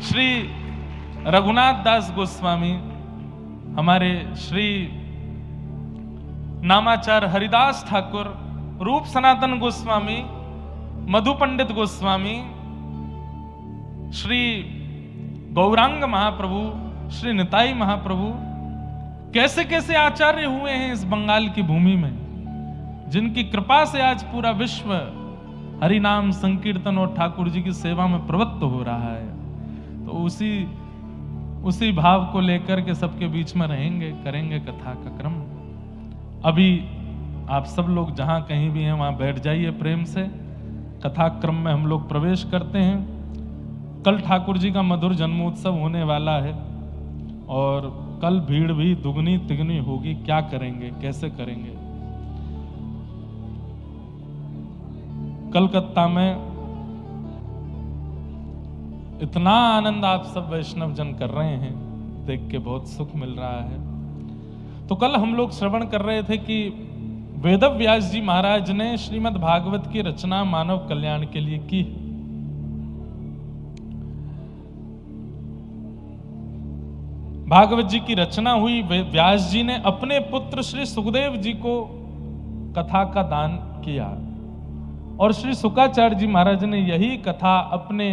श्री रघुनाथ दास गोस्वामी, हमारे श्री नामाचार हरिदास ठाकुर, रूप सनातन गोस्वामी, मधु पंडित गोस्वामी, श्री गौरांग महाप्रभु, श्री निताई महाप्रभु, कैसे कैसे आचार्य हुए हैं इस बंगाल की भूमि में, जिनकी कृपा से आज पूरा विश्व हरिनाम संकीर्तन और ठाकुर जी की सेवा में प्रवृत्त हो रहा है। तो उसी भाव को लेकर के सबके बीच में रहेंगे, करेंगे कथा का क्रम। अभी आप सब लोग जहां कहीं भी हैं वहां बैठ जाइए प्रेम से। कथा क्रम में हम लोग प्रवेश करते हैं। कल ठाकुर जी का मधुर जन्मोत्सव होने वाला है और कल भीड़ भी दुगनी तिगनी होगी। क्या करेंगे, कैसे करेंगे? कलकत्ता में इतना आनंद आप सब वैष्णव जन कर रहे हैं, देख के बहुत सुख मिल रहा है। तो कल हम लोग श्रवण कर रहे थे कि वेदव्यास जी महाराज ने श्रीमद् भागवत की रचना मानव कल्याण के लिए की। भागवत जी की रचना हुई, व्यास जी ने अपने पुत्र श्री सुखदेव जी को कथा का दान किया और श्री शुकाचार्य जी महाराज ने यही कथा अपने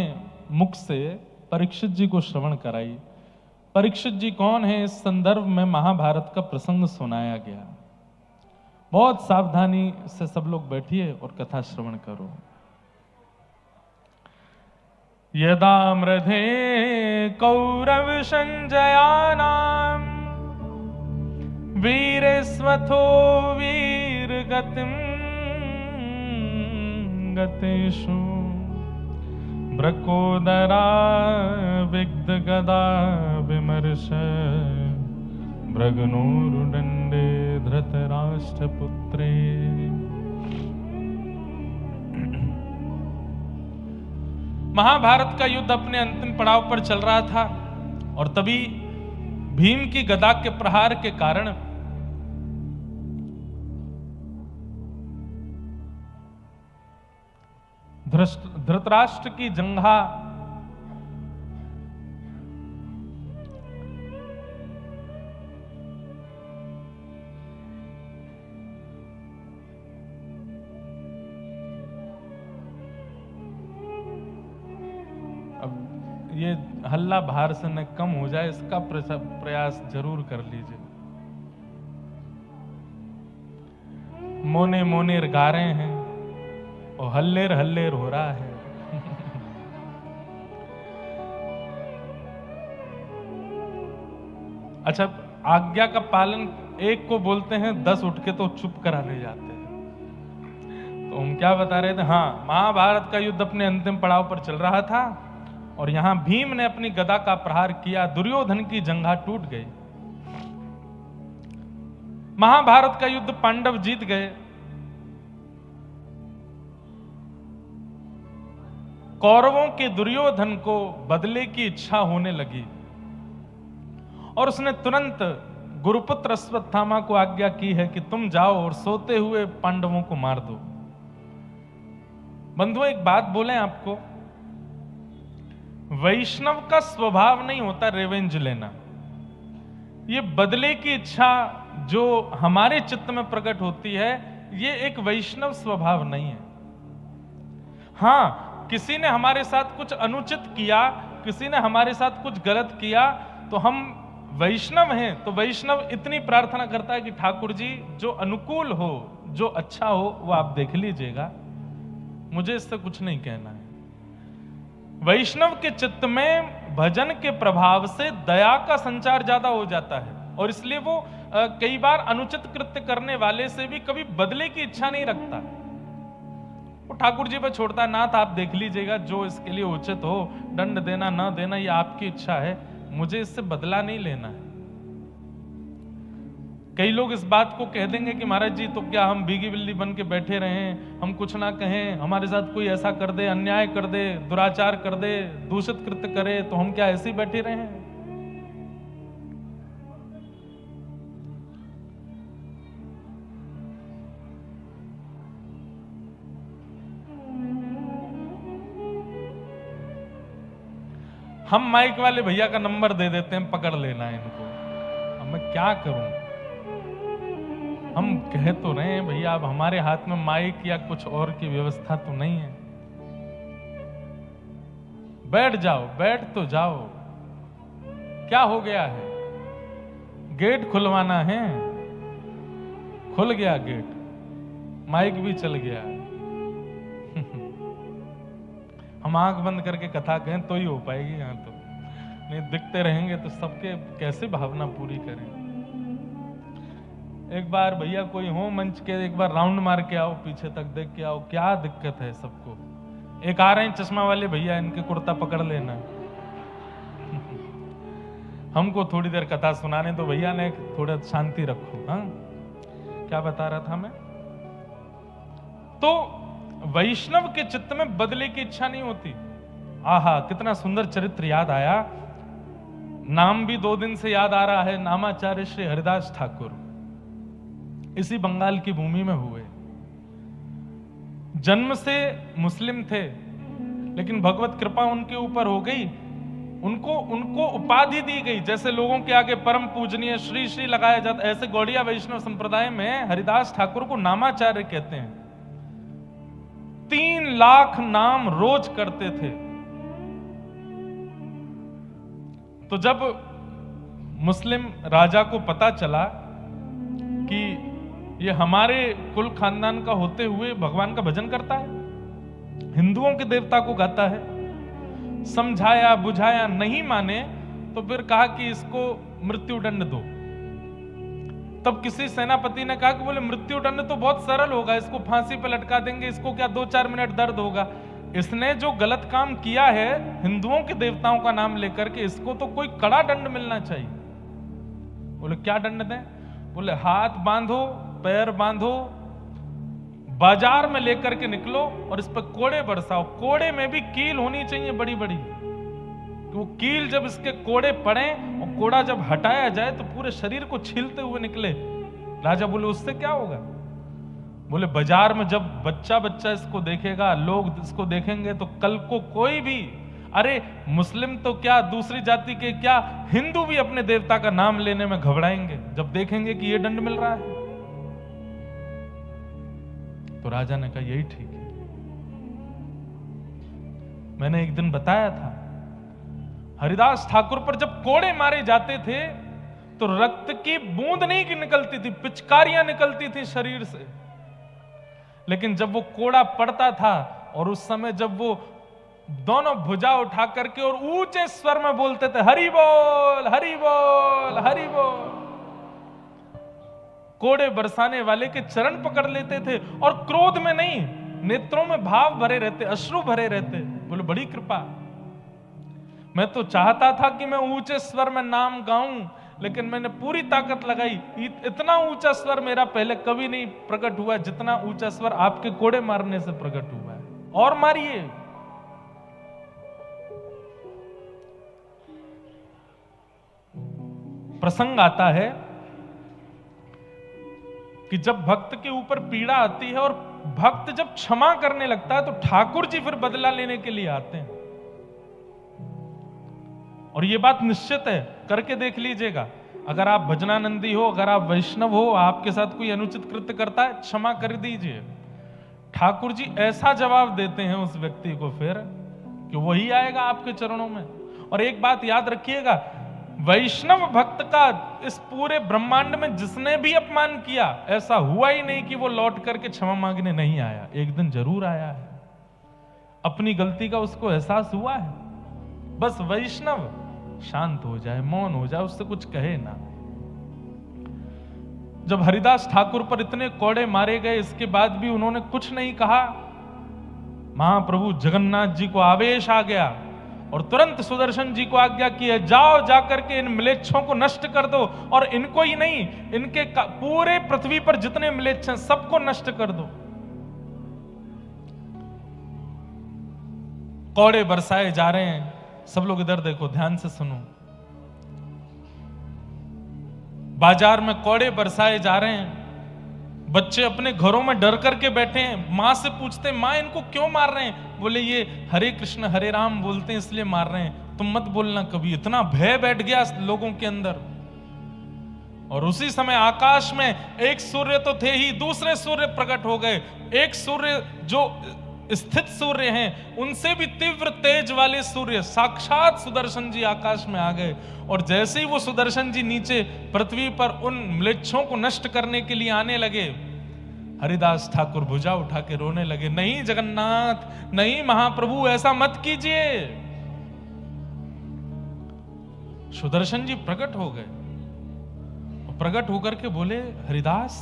मुख से परीक्षित जी को श्रवण कराई। परीक्षित जी कौन है? इस संदर्भ में महाभारत का प्रसंग सुनाया गया। बहुत सावधानी से सब लोग बैठिए और कथा श्रवण करो। यदा मृधे कौरव संजयानाम वीरस्वथो वीर गतिम गतेषु ब्रकोदरा विग्ध गदा विमर्श भृगनोरुदंडे धृतराष्ट्रपुत्रे। महाभारत का युद्ध अपने अंतिम पड़ाव पर चल रहा था और तभी भीम की गदा के प्रहार के कारण धृतराष्ट्र की जंघा अब ये हल्ला बाहर से न कम हो जाए, इसका प्रयास जरूर कर लीजिए। मोने मोने गा रहे हैं और हल्लेर हल्लेर हो रहा है। अच्छा, आज्ञा का पालन एक को बोलते हैं, 10 उठ के तो चुप कराने जाते हैं। तो हम क्या बता रहे थे? हाँ, महाभारत का युद्ध अपने अंतिम पड़ाव पर चल रहा था और यहां भीम ने अपनी गदा का प्रहार किया, दुर्योधन की जंघा टूट गई। महाभारत का युद्ध पांडव जीत गए। कौरवों के दुर्योधन को बदले की इच्छा होने लगी और उसने तुरंत गुरुपुत्र अश्वत्थामा को आज्ञा की है कि तुम जाओ और सोते हुए पांडवों को मार दो। बंधुओं, एक बात बोलें आपको, वैष्णव का स्वभाव नहीं होता रिवेंज लेना। ये बदले की इच्छा जो हमारे चित्त में प्रकट होती है, ये एक वैष्णव स्वभाव नहीं है। हाँ, किसी ने हमारे साथ कुछ अनुचित किया, किसी ने हमारे साथ कुछ गलत किया, तो हम वैष्णव हैं तो वैष्णव इतनी प्रार्थना करता है कि ठाकुर जी जो अनुकूल हो, जो अच्छा हो, वो आप देख लीजिएगा, मुझे इससे कुछ नहीं कहना है। वैष्णव के चित्त में भजन के प्रभाव से दया का संचार ज्यादा हो जाता है और इसलिए वो कई बार अनुचित कृत्य करने वाले से भी कभी बदले की इच्छा नहीं रखता। वो ठाकुर जी पर छोड़ता है, नाथ आप देख लीजिएगा, जो इसके लिए उचित हो, दंड देना ना देना ये आपकी इच्छा है, मुझे इससे बदला नहीं लेना है। कई लोग इस बात को कह देंगे कि महाराज जी तो क्या हम भीगी बिल्ली बन के बैठे रहें, हम कुछ ना कहें, हमारे साथ कोई ऐसा कर दे, अन्याय कर दे, दुराचार कर दे, दूषित कृत्य करे, तो हम क्या ऐसे ही बैठे रहें? हम माइक वाले भैया का नंबर दे देते हैं, पकड़ लेना है इनको। अब मैं क्या करूं? हम कह तो रहे हैं भैया, अब हमारे हाथ में माइक या कुछ और की व्यवस्था तो नहीं है। बैठ जाओ, बैठ तो जाओ, क्या हो गया है? गेट खुलवाना है, खुल गया गेट, माइक भी चल गया। हम आंख बंद करके कथा कहें तो ही हो पाएगी यहां, तो नहीं दिखते रहेंगे तो सबके कैसे भावना पूरी करें। एक बार भैया कोई हो मंच के, एक बार राउंड मार के आओ, पीछे तक देख के आओ, क्या दिक्कत है सबको। एक आ रहे हैं चश्मा वाले भैया, इनके कुर्ता पकड़ लेना। हमको थोड़ी देर कथा सुनाने तो भैया ने थोड़ा शांति रखो। हाँ, क्या बता रहा था मैं? तो वैष्णव के चित्त में बदले की इच्छा नहीं होती। आहा, कितना सुंदर चरित्र याद आया। नाम भी 2 दिन से याद आ रहा है, नामाचार्य श्री हरिदास ठाकुर, इसी बंगाल की भूमि में हुए। जन्म से मुस्लिम थे, लेकिन भगवत कृपा उनके ऊपर हो गई। उनको उपाधि दी गई, जैसे लोगों के आगे परम पूजनीय श्री श्री लगाया जाता, ऐसे गौड़िया वैष्णव संप्रदाय में हरिदास ठाकुर को नामाचार्य कहते हैं। 3 लाख नाम रोज करते थे। तो जब मुस्लिम राजा को पता चला कि ये हमारे कुल खानदान का होते हुए भगवान का भजन करता है, हिंदुओं के देवता को गाता है, समझाया बुझाया, नहीं माने तो फिर कहा कि इसको मृत्यु दंड दो। तब किसी सेनापति ने कहा कि बोले मृत्यु दंड तो बहुत सरल होगा, इसको फांसी पे लटका देंगे, इसको क्या 2-4 मिनट दर्द होगा। इसने जो गलत काम किया है हिंदुओं के देवताओं का नाम लेकर के, इसको तो कोई कड़ा दंड मिलना चाहिए। बोले क्या दंड दें? बोले हाथ बांधो, पैर बांधो, बाजार में लेकर के निकलो और इस पर कोड़े बरसाओ। कोड़े में भी कील होनी चाहिए बड़ी बड़ी, वो कील जब इसके कोड़े पड़े और कोड़ा जब हटाया जाए तो पूरे शरीर को छीलते हुए निकले। राजा बोले उससे क्या होगा? बोले बाजार में जब बच्चा बच्चा इसको देखेगा, लोग इसको देखेंगे तो कल को कोई भी, अरे मुस्लिम तो क्या, दूसरी जाति के क्या, हिंदू भी अपने देवता का नाम लेने में घबराएंगे जब देखेंगे कि ये दंड मिल रहा है। तो राजा ने कहा यही ठीक है। मैंने एक दिन बताया था, हरिदास ठाकुर पर जब कोड़े मारे जाते थे तो रक्त की बूंद नहीं निकलती थी, पिचकारियां निकलती थी शरीर से। लेकिन जब वो कोड़ा पड़ता था और उस समय जब वो दोनों भुजा उठा करके और ऊंचे स्वर में बोलते थे हरि बोल हरि बोल हरि बोल, कोड़े बरसाने वाले के चरण पकड़ लेते थे और क्रोध में नहीं, नेत्रों में भाव भरे रहते, अश्रु भरे रहते। बोले बड़ी कृपा। मैं तो चाहता था कि मैं ऊंचे स्वर में नाम गाऊं, लेकिन मैंने पूरी ताकत लगाई। इतना ऊंचा स्वर मेरा पहले कभी नहीं प्रकट हुआ जितना ऊंचा स्वर आपके कोड़े मारने से प्रकट हुआ है। और मारिए। प्रसंग आता है कि जब भक्त के ऊपर पीड़ा आती है और भक्त जब क्षमा करने लगता है तो ठाकुर जी फिर बदला लेने के लिए आते हैं। और यह बात निश्चित है, करके देख लीजिएगा। अगर आप भजनानंदी हो, अगर आप वैष्णव हो, आपके साथ कोई अनुचित कृत्य करता है, क्षमा कर दीजिए। ठाकुर जी ऐसा जवाब देते हैं उस व्यक्ति को फिर कि वही आएगा आपके चरणों में। और एक बात याद रखिएगा, वैष्णव भक्त का इस पूरे ब्रह्मांड में जिसने भी अपमान किया, ऐसा हुआ ही नहीं कि वो लौट करके क्षमा मांगने नहीं आया। एक दिन जरूर आया है, अपनी गलती का उसको एहसास हुआ है। बस वैष्णव शांत हो जाए, मौन हो जाए, उससे कुछ कहे ना। जब हरिदास ठाकुर पर इतने कोड़े मारे गए, इसके बाद भी उन्होंने कुछ नहीं कहा। महाप्रभु जगन्नाथ जी को आवेश आ गया और तुरंत सुदर्शन जी को आज्ञा की है, जाओ जाकर के इन म्लेच्छों को नष्ट कर दो, और इनको ही नहीं, इनके पूरे पृथ्वी पर जितने म्लेच्छ हैं सबको नष्ट कर दो। कोड़े बरसाए जा रहे हैं। सब लोग इधर देखो, ध्यान से सुनो। बाजार में कोड़े बरसाए जा रहे हैं। बच्चे अपने घरों में डर करके बैठे हैं। मां से पूछते हैं, मां इनको क्यों मार रहे हैं? बोले ये हरे कृष्ण हरे राम बोलते हैं इसलिए मार रहे हैं। तुम मत बोलना कभी। इतना भय बैठ गया लोगों के अंदर। और उसी समय आकाश में एक सूर्य तो थे ही, दूसरे सूर्य प्रकट हो गए। एक सूर्य जो स्थित सूर्य हैं, उनसे भी तीव्र तेज वाले सूर्य साक्षात सुदर्शन जी आकाश में आ गए। और जैसे ही वो सुदर्शन जी नीचे पृथ्वी पर उन म्लेच्छों को नष्ट करने के लिए आने लगे, हरिदास ठाकुर भुजा उठा के रोने लगे, नहीं जगन्नाथ, नहीं महाप्रभु, ऐसा मत कीजिए। सुदर्शन जी प्रकट हो गए। प्रकट होकर के बोले, हरिदास,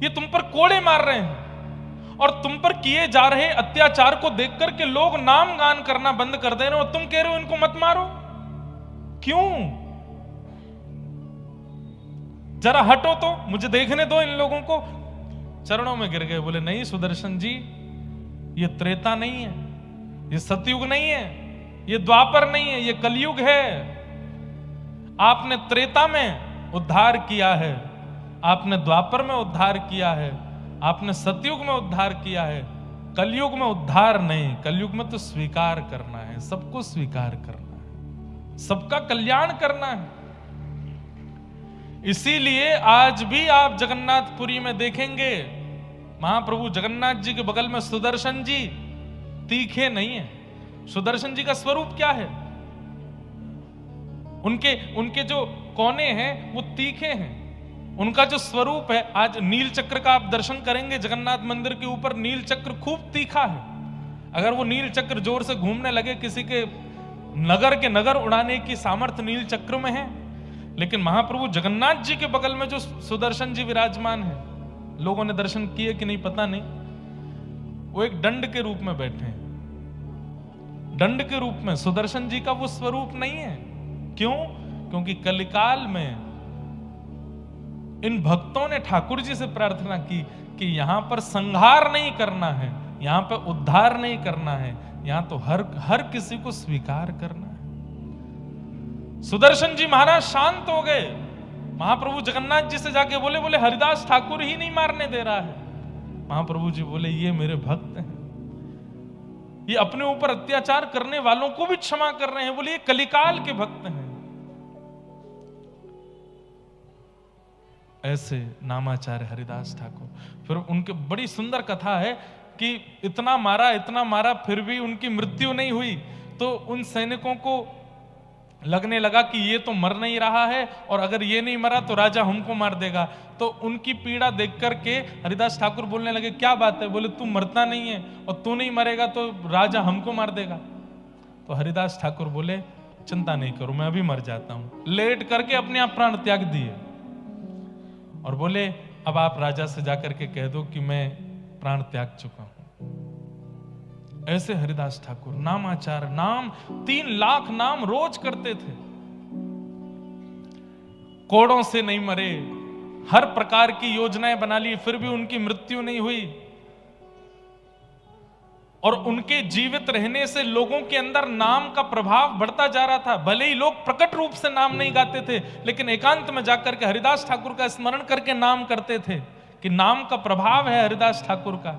ये तुम पर कोड़े मार रहे हैं और तुम पर किए जा रहे अत्याचार को देख करके लोग नाम गान करना बंद कर दे रहे हो, तुम कह रहे हो इनको मत मारो, क्यों? जरा हटो तो, मुझे देखने दो इन लोगों को। चरणों में गिर गए, बोले नहीं सुदर्शन जी, ये त्रेता नहीं है, ये सतयुग नहीं है, ये द्वापर नहीं है, ये कलयुग है। आपने त्रेता में उद्धार किया है, आपने द्वापर में उद्धार किया है, आपने सतयुग में उद्धार किया है, कलयुग में उद्धार नहीं। कलयुग में तो स्वीकार करना है, सबको स्वीकार करना है, सबका कल्याण करना है। इसीलिए आज भी आप जगन्नाथपुरी में देखेंगे, महाप्रभु जगन्नाथ जी के बगल में सुदर्शन जी तीखे नहीं है। सुदर्शन जी का स्वरूप क्या है? उनके जो कोने हैं वो तीखे हैं। उनका जो स्वरूप है, आज नील चक्र का आप दर्शन करेंगे जगन्नाथ मंदिर के ऊपर, नील चक्र खूब तीखा है। अगर वो नील चक्र जोर से घूमने लगे, किसी के नगर उड़ाने की सामर्थ्य नील चक्र में है। लेकिन महाप्रभु जगन्नाथ जी के बगल में जो सुदर्शन जी विराजमान है, लोगों ने दर्शन किए कि नहीं पता नहीं, वो एक दंड के रूप में बैठे हैं। दंड के रूप में सुदर्शन जी का वो स्वरूप नहीं है। क्यों? क्योंकि कलिकाल में इन भक्तों ने ठाकुर जी से प्रार्थना की कि यहां पर संहार नहीं करना है, यहां पर उद्धार नहीं करना है, यहां तो हर किसी को स्वीकार करना है। सुदर्शन जी महाराज शांत हो गए। महाप्रभु जगन्नाथ जी से जाके बोले हरिदास ठाकुर ही नहीं मारने दे रहा है। महाप्रभु जी बोले, ये मेरे भक्त हैं, ये अपने ऊपर अत्याचार करने वालों को भी क्षमा कर रहे हैं। बोले ये कलिकाल के भक्त हैं। ऐसे नामाचार्य हरिदास ठाकुर। फिर उनके बड़ी सुंदर कथा है कि इतना मारा फिर भी उनकी मृत्यु नहीं हुई। तो उन सैनिकों को लगने लगा कि ये तो मर नहीं रहा है, और अगर ये नहीं मरा तो राजा हमको मार देगा। तो उनकी पीड़ा देख करके हरिदास ठाकुर बोलने लगे, क्या बात है? बोले तू मरता नहीं है और तू नहीं मरेगा तो राजा हमको मार देगा। तो हरिदास ठाकुर बोले, चिंता नहीं करो, मैं अभी मर जाता हूं। लेट करके अपने आप प्राण त्याग दिए और बोले, अब आप राजा से जाकर के कह दो कि मैं प्राण त्याग चुका हूं। ऐसे हरिदास ठाकुर नामाचार, नाम 3 लाख नाम रोज करते थे। कोड़ों से नहीं मरे, हर प्रकार की योजनाएं बना ली, फिर भी उनकी मृत्यु नहीं हुई। और उनके जीवित रहने से लोगों के अंदर नाम का प्रभाव बढ़ता जा रहा था। भले ही लोग प्रकट रूप से नाम नहीं गाते थे, लेकिन एकांत में जाकर के हरिदास ठाकुर का स्मरण करके नाम करते थे कि नाम का प्रभाव है हरिदास ठाकुर का।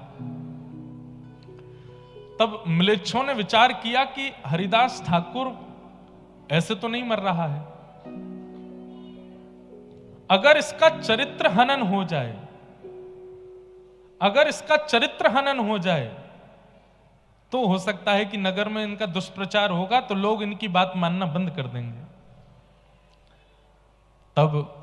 तब म्लेच्छों ने विचार किया कि हरिदास ठाकुर ऐसे तो नहीं मर रहा है, अगर इसका चरित्र हनन हो जाए, अगर इसका चरित्र हनन हो जाए तो हो सकता है कि नगर में इनका दुष्प्रचार होगा तो लोग इनकी बात मानना बंद कर देंगे। तब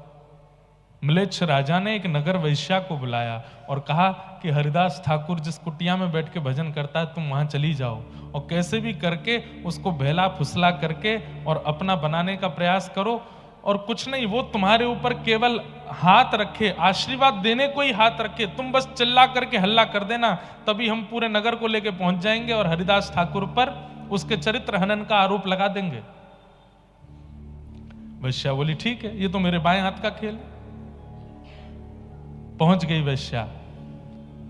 म्लेच्छ राजा ने एक नगर वैश्या को बुलाया और कहा कि हरिदास ठाकुर जिस कुटिया में बैठ के भजन करता है, तुम वहां चली जाओ और कैसे भी करके उसको बहला फुसला करके और अपना बनाने का प्रयास करो। और कुछ नहीं, वो तुम्हारे ऊपर केवल हाथ रखे, आशीर्वाद देने को ही हाथ रखे, तुम बस चिल्ला करके हल्ला कर देना, तभी हम पूरे नगर को लेके पहुंच जाएंगे और हरिदास ठाकुर पर उसके चरित्र हनन का आरोप लगा देंगे। वैश्या बोली, ठीक है, ये तो मेरे बाएं हाथ का खेल है। पहुंच गई वैश्या,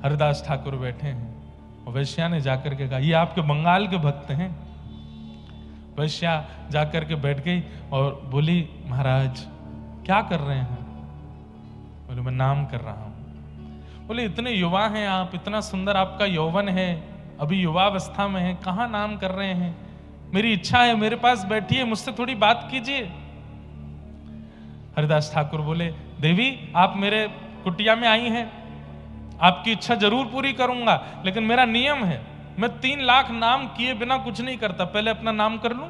हरिदास ठाकुर बैठे हैं और वैश्या ने जाकर के कहा, ये आपके बंगाल के भक्त हैं। वैश्या जाकर के बैठ गई और बोली, महाराज क्या कर रहे हैं? बोले, मैं नाम कर रहा हूं। बोले, इतने युवा हैं आप, इतना सुंदर आपका यौवन है, अभी युवावस्था में है, कहां नाम कर रहे हैं? मेरी इच्छा है, मेरे पास बैठिए, मुझसे थोड़ी बात कीजिए। हरिदास ठाकुर बोले, देवी आप मेरे कुटिया में आई हैं, आपकी इच्छा जरूर पूरी करूंगा, लेकिन मेरा नियम है, मैं 3 लाख नाम किए बिना कुछ नहीं करता। पहले अपना नाम कर लूं,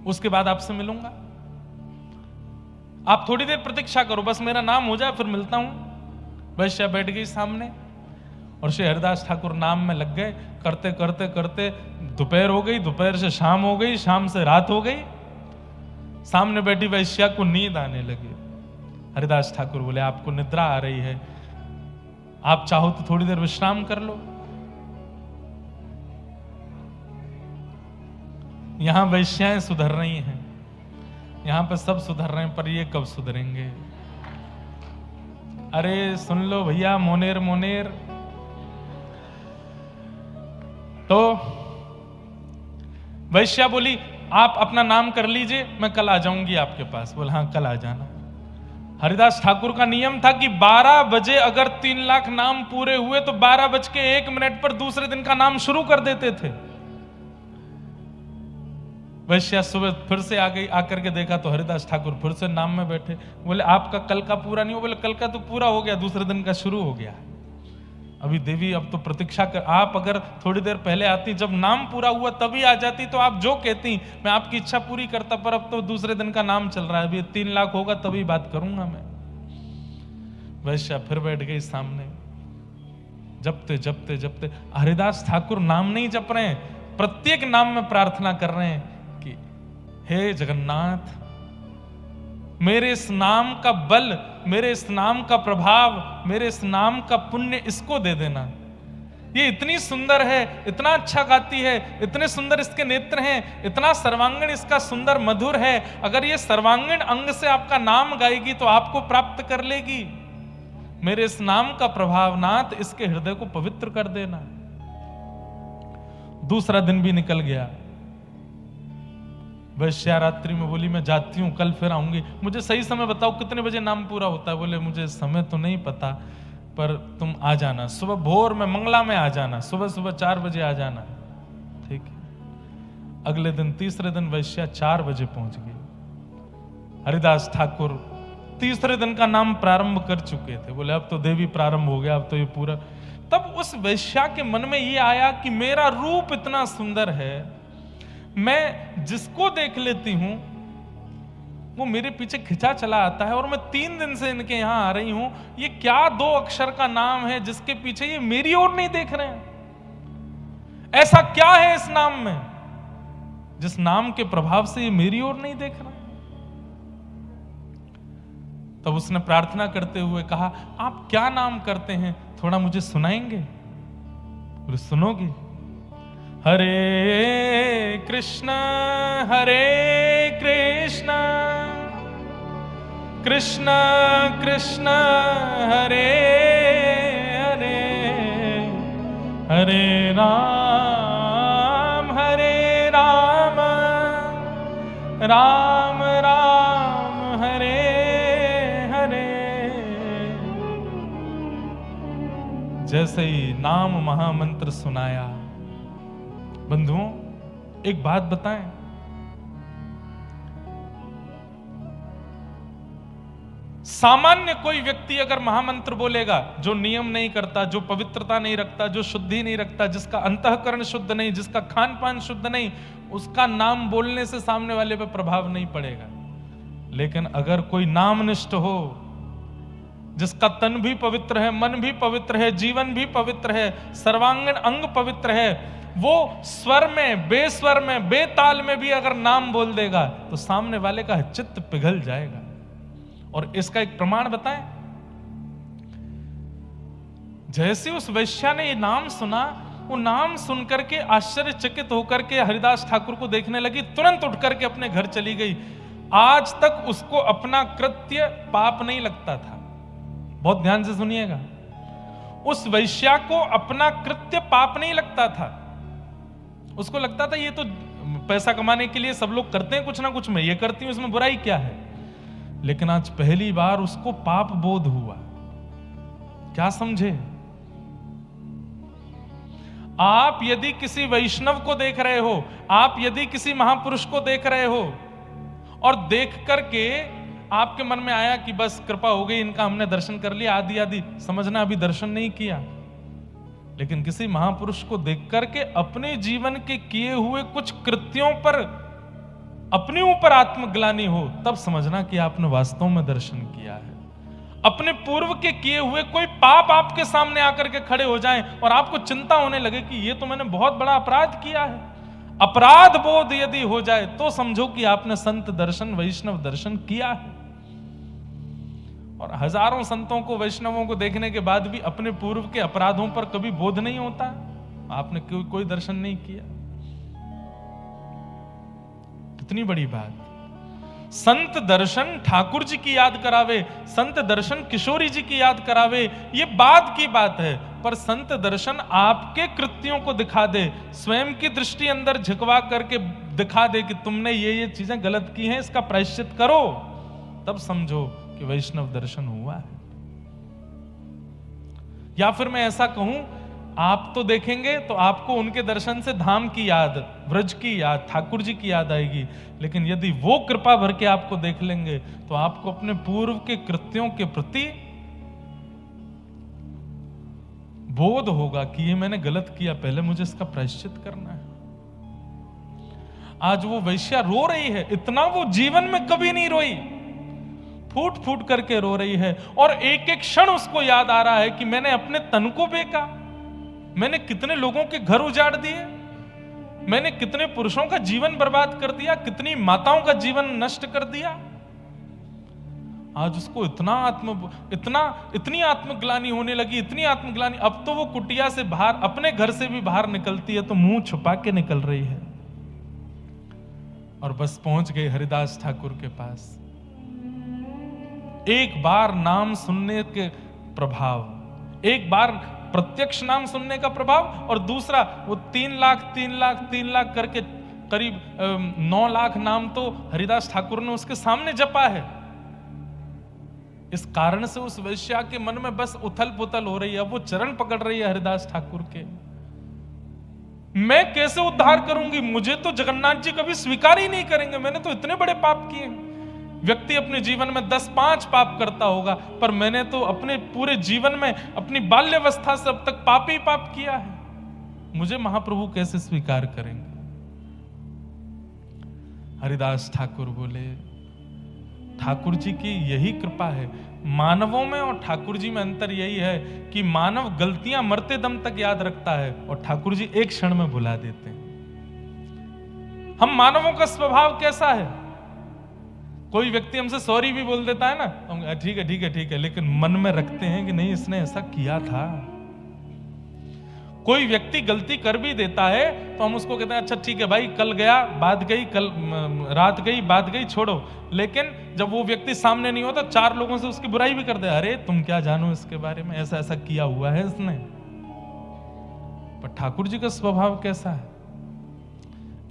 उसके बाद आपसे मिलूंगा। आप थोड़ी देर प्रतीक्षा करो, बस मेरा नाम हो जाए, फिर मिलता हूं। वैश्या बैठ गई सामने और श्री हरिदास ठाकुर नाम में लग गए। करते करते करते दोपहर हो गई, दोपहर से शाम हो गई, शाम से रात हो गई। सामने बैठी वैश्या को नींद आने लगी। हरिदास ठाकुर बोले, आपको निद्रा आ रही है, आप चाहो तो थोड़ी देर विश्राम कर लो। यहां वैश्याएं सुधर रही हैं, यहां पर सब सुधर रहे हैं, पर ये कब सुधरेंगे? अरे सुन लो भैया, मोनेर मोनेर। तो वैश्या बोली, आप अपना नाम कर लीजिए, मैं कल आ जाऊंगी आपके पास। बोला हाँ, कल आ जाना। हरिदास ठाकुर का नियम था कि 12 बजे अगर 3 लाख नाम पूरे हुए तो 12:01 पर दूसरे दिन का नाम शुरू कर देते थे। वैश्या सुबह फिर से आ गई, आकर के देखा तो हरिदास ठाकुर फिर से नाम में बैठे। बोले, आपका कल का पूरा नहीं हो? बोले, कल का तो पूरा हो गया, दूसरे दिन का शुरू हो गया। अभी देवी अब तो प्रतीक्षा कर, आप अगर थोड़ी देर पहले आती, जब नाम पूरा हुआ तभी आ जाती तो आप जो कहती मैं आपकी इच्छा पूरी करता, पर अब तो दूसरे दिन का नाम चल रहा है, अभी 3 लाख होगा तभी बात करूंगा मैं। वैश्या फिर बैठ गई सामने। जपते जपते जपते हरिदास ठाकुर नाम नहीं जप रहे हैं, प्रत्येक नाम में प्रार्थना कर रहे हैं कि हे जगन्नाथ, मेरे इस नाम का बल, मेरे इस नाम का प्रभाव, मेरे इस नाम का पुण्य इसको दे देना। ये इतनी सुंदर है, इतना अच्छा गाती है, इतने सुंदर इसके नेत्र हैं, इतना सर्वांगीण इसका सुंदर मधुर है। अगर ये सर्वांगीण अंग से आपका नाम गाएगी तो आपको प्राप्त कर लेगी। मेरे इस नाम का प्रभाव नाथ इसके हृदय को पवित्र कर देना। दूसरा दिन भी निकल गया। वैश्या रात्रि में बोली, मैं जाती हूं, कल फिर आऊंगी, मुझे सही समय बताओ कितने बजे नाम पूरा होता है? बोले, मुझे समय तो नहीं पता, पर तुम आ जाना, सुबह भोर में मंगला में आ जाना, सुबह सुबह 4 बजे आ जाना। ठीक है। अगले दिन तीसरे दिन वैश्या 4 बजे पहुंच गई। हरिदास ठाकुर तीसरे दिन का नाम प्रारंभ कर चुके थे। बोले, अब तो देवी प्रारंभ हो गया, अब तो ये पूरा। तब उस वैश्या के मन में ये आया कि मेरा रूप इतना सुंदर है, मैं जिसको देख लेती हूं वो मेरे पीछे खिंचा चला आता है, और मैं 3 दिन से इनके यहां आ रही हूं। ये क्या 2 अक्षर का नाम है जिसके पीछे ये मेरी ओर नहीं देख रहे हैं? ऐसा क्या है इस नाम में जिस नाम के प्रभाव से ये मेरी ओर नहीं देख रहे? तब उसने प्रार्थना करते हुए कहा, आप क्या नाम करते हैं, थोड़ा मुझे सुनाएंगे? बोले, सुनोगी? हरे कृष्ण कृष्ण कृष्ण हरे हरे, हरे राम राम राम हरे हरे। जैसे ही नाम महामंत्र सुनाया, बंधुओं एक बात बताएं, सामान्य कोई व्यक्ति अगर महामंत्र बोलेगा, जो नियम नहीं करता, जो पवित्रता नहीं रखता, जो शुद्धि नहीं रखता, जिसका अंतःकरण शुद्ध नहीं, जिसका खान पान शुद्ध नहीं, उसका नाम बोलने से सामने वाले पे प्रभाव नहीं पड़ेगा। लेकिन अगर कोई नामनिष्ठ हो, जिसका तन भी पवित्र है, मन भी पवित्र है, जीवन भी पवित्र है, सर्वांगीण अंग पवित्र है, वो स्वर में, बेस्वर में, बेताल में भी अगर नाम बोल देगा तो सामने वाले का चित्त पिघल जाएगा। और इसका एक प्रमाण बताएं, जैसे उस वैश्या ने ये नाम सुना, वो नाम सुनकर के आश्चर्यचकित होकर के हरिदास ठाकुर को देखने लगी, तुरंत उठ करके अपने घर चली गई। आज तक उसको अपना कृत्य पाप नहीं लगता था। बहुत ध्यान से सुनिएगा, उस वैश्या को अपना कृत्य पाप नहीं लगता था। उसको लगता था ये तो पैसा कमाने के लिए सब लोग करते हैं कुछ ना कुछ, मैं ये करती हूं, इसमें बुराई क्या है। लेकिन आज पहली बार उसको पाप बोध हुआ। क्या समझे? आप यदि किसी वैष्णव को देख रहे हो, आप यदि किसी महापुरुष को देख रहे हो और देख करके आपके मन में आया कि बस कृपा हो गई, इनका हमने दर्शन कर लिया, आदि आदि, समझना अभी दर्शन नहीं किया। लेकिन किसी महापुरुष को देख करके अपने जीवन के किए हुए कुछ कृत्यों पर अपने ऊपर आत्मग्लानि हो, तब समझना कि आपने वास्तव में दर्शन किया है। अपने पूर्व के किए हुए कोई पाप आपके सामने आकर के खड़े हो जाएं और आपको चिंता होने लगे कि ये तो मैंने बहुत बड़ा अपराध किया है, अपराध बोध यदि हो जाए तो समझो कि आपने संत दर्शन, वैष्णव दर्शन किया है। और हजारों संतों को, वैष्णवों को देखने के बाद भी अपने पूर्व के अपराधों पर कभी बोध नहीं होता, आपने कोई दर्शन नहीं किया। कितनी बड़ी बात। संत दर्शन ठाकुर जी की याद करावे, संत दर्शन किशोरी जी की याद करावे, ये बाद की बात है, पर संत दर्शन आपके कृत्यों को दिखा दे, स्वयं की दृष्टि अंदर झुकवा करके दिखा दे कि तुमने ये चीजें गलत की हैं, इसका प्रायश्चित करो, तब समझो कि वैष्णव दर्शन हुआ है। या फिर मैं ऐसा कहूं, आप तो देखेंगे तो आपको उनके दर्शन से धाम की याद, व्रज की याद, ठाकुर जी की याद आएगी, लेकिन यदि वो कृपा भर के आपको देख लेंगे तो आपको अपने पूर्व के कृत्यों के प्रति बोध होगा कि ये मैंने गलत किया, पहले मुझे इसका प्रायश्चित करना है। आज वो वैश्या रो रही है, इतना वो जीवन में कभी नहीं रोई, फूट फूट करके रो रही है, और एक एक क्षण उसको याद आ रहा है कि मैंने अपने तन को बेचा, मैंने कितने लोगों के घर उजाड़ दिए, मैंने कितने पुरुषों का जीवन बर्बाद कर दिया, कितनी माताओं का जीवन नष्ट कर दिया। आज उसको इतनी आत्मग्लानि होने लगी, इतनी आत्मग्लानि, अब तो वो कुटिया से बाहर, अपने घर से भी बाहर निकलती है तो मुंह छुपा के निकल रही है। और बस पहुंच गई हरिदास ठाकुर के पास। एक बार नाम सुनने के प्रभाव, एक बार प्रत्यक्ष नाम सुनने का प्रभाव, और दूसरा वो 3 लाख करके करीब 9 लाख नाम तो हरिदास ठाकुर ने उसके सामने जपा है। इस कारण से उस वैश्या के मन में बस उथल पुथल हो रही है, वो चरण पकड़ रही है हरिदास ठाकुर के। मैं कैसे उद्धार करूंगी, मुझे तो जगन्नाथ जी कभी स्वीकार ही नहीं करेंगे, मैंने तो इतने बड़े पाप किए। व्यक्ति अपने जीवन में 10-5 पाप करता होगा, पर मैंने तो अपने पूरे जीवन में, अपनी बाल्यावस्था से अब तक पाप ही पाप किया है, मुझे महाप्रभु कैसे स्वीकार करेंगे। हरिदास ठाकुर बोले, ठाकुर जी की यही कृपा है, मानवों में और ठाकुर जी में अंतर यही है कि मानव गलतियां मरते दम तक याद रखता है और ठाकुर जी एक क्षण में भुला देते हैं। हम मानवों का स्वभाव कैसा है, कोई व्यक्ति हमसे सॉरी भी बोल देता है ना, हम ठीक है, लेकिन मन में रखते हैं कि नहीं इसने ऐसा किया था। कोई व्यक्ति गलती कर भी देता है तो हम उसको कहते हैं अच्छा ठीक है भाई, कल गया बात गई, कल रात गई बात गई, छोड़ो। लेकिन जब वो व्यक्ति सामने नहीं होता, 4 लोगों से उसकी बुराई भी कर दे, अरे तुम क्या जानो इसके बारे में, ऐसा ऐसा किया हुआ है इसने। पर ठाकुर जी का स्वभाव कैसा है,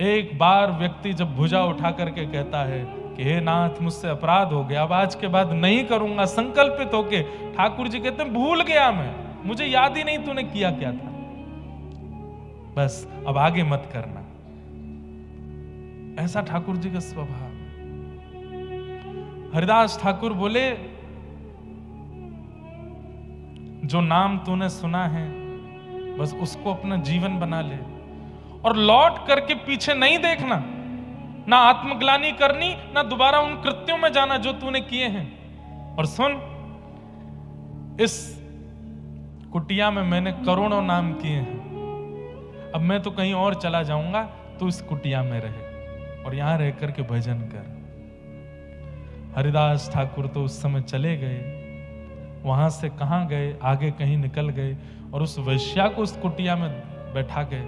एक बार व्यक्ति जब भुजा उठा करके कहता है कि हे नाथ मुझसे अपराध हो गया, अब आज के बाद नहीं करूंगा, संकल्पित होके, ठाकुर जी कहते हैं भूल गया मैं, मुझे याद ही नहीं तूने किया क्या था, बस अब आगे मत करना। ऐसा ठाकुर जी का स्वभाव। हरिदास ठाकुर बोले, जो नाम तूने सुना है बस उसको अपना जीवन बना ले और लौट करके पीछे नहीं देखना, ना आत्मग्लानि करनी, ना दोबारा उन कृत्यों में जाना जो तूने किए हैं। और सुन, इस कुटिया में मैंने करोड़ों नाम किए हैं, अब मैं तो कहीं और चला जाऊंगा, तो इस कुटिया में रहे और यहां रह करके भजन कर। हरिदास ठाकुर तो उस समय चले गए, वहां से कहां गए, आगे कहीं निकल गए और उस वैश्या को उस कुटिया में बैठा गए।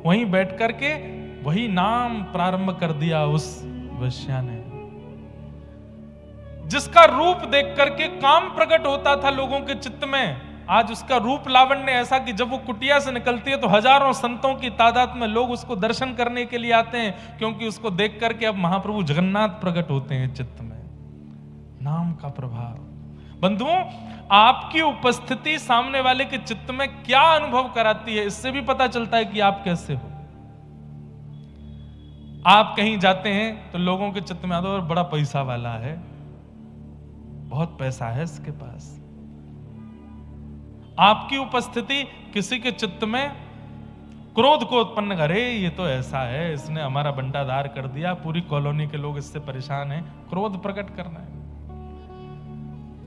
वहीं बैठ करके वही नाम प्रारंभ कर दिया उस वैश्या ने, जिसका रूप देख करके काम प्रकट होता था लोगों के चित्त में। आज उसका रूप लावण्य ऐसा कि जब वो कुटिया से निकलती है तो हजारों संतों की तादाद में लोग उसको दर्शन करने के लिए आते हैं, क्योंकि उसको देख करके अब महाप्रभु जगन्नाथ प्रकट होते हैं चित्त में। नाम का प्रभाव। बंधुओं, आपकी उपस्थिति सामने वाले के चित्त में क्या अनुभव कराती है, इससे भी पता चलता है कि आप कैसे हो। आप कहीं जाते हैं तो लोगों के चित्त में आता है बड़ा पैसा वाला है, बहुत पैसा है इसके पास। आपकी उपस्थिति किसी के चित्त में क्रोध को उत्पन्न करे, ये तो ऐसा है, इसने हमारा बंटाधार कर दिया, पूरी कॉलोनी के लोग इससे परेशान हैं, क्रोध प्रकट करना है।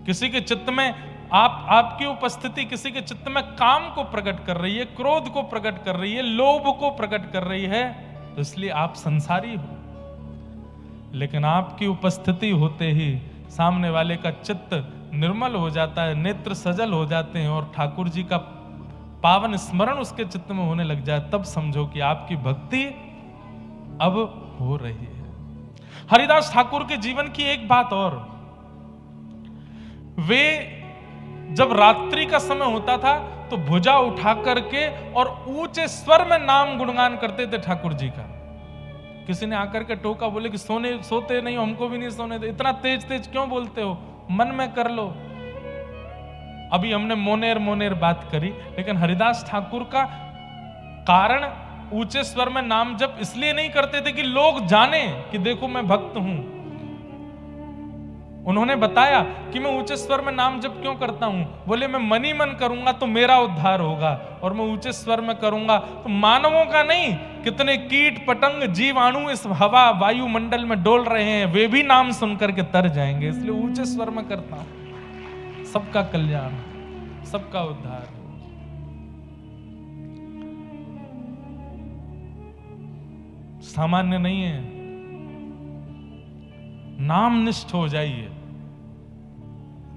किसी के चित्त में आपकी उपस्थिति किसी के चित्त में काम को प्रकट कर रही है, क्रोध को प्रकट कर रही है, लोभ को प्रकट कर रही है, तो इसलिए आप संसारी हो। लेकिन आपकी उपस्थिति होते ही सामने वाले का चित्त निर्मल हो जाता है, नेत्र सजल हो जाते हैं और ठाकुर जी का पावन स्मरण उसके चित्त में होने लग जाए, तब समझो कि आपकी भक्ति अब हो रही है। हरिदास ठाकुर के जीवन की एक बात और, वे जब रात्रि का समय होता था तो भुजा उठा करके और ऊंचे स्वर में नाम गुणगान करते थे ठाकुर जी का। किसी ने आकर के टोका, बोले कि सोते नहीं हो, हमको भी नहीं सोने दे, इतना तेज तेज क्यों बोलते हो, मन में कर लो। अभी हमने मोनेर मोनेर बात करी, लेकिन हरिदास ठाकुर का कारण ऊंचे स्वर में नाम जप इसलिए नहीं करते थे कि लोग जाने कि देखो मैं भक्त हूं। उन्होंने बताया कि मैं ऊंचे स्वर में नाम जप क्यों करता हूं, बोले मैं मन ही मन करूंगा तो मेरा उद्धार होगा, और मैं ऊंचे स्वर में करूंगा तो मानवों का नहीं, कितने कीट पतंग जीवाणु इस हवा वायुमंडल में डोल रहे हैं, वे भी नाम सुनकर के तर जाएंगे, इसलिए ऊंचे स्वर में करता हूं। सबका कल्याण, सबका उद्धार। सामान्य नहीं है, नाम निष्ठ हो जाइए।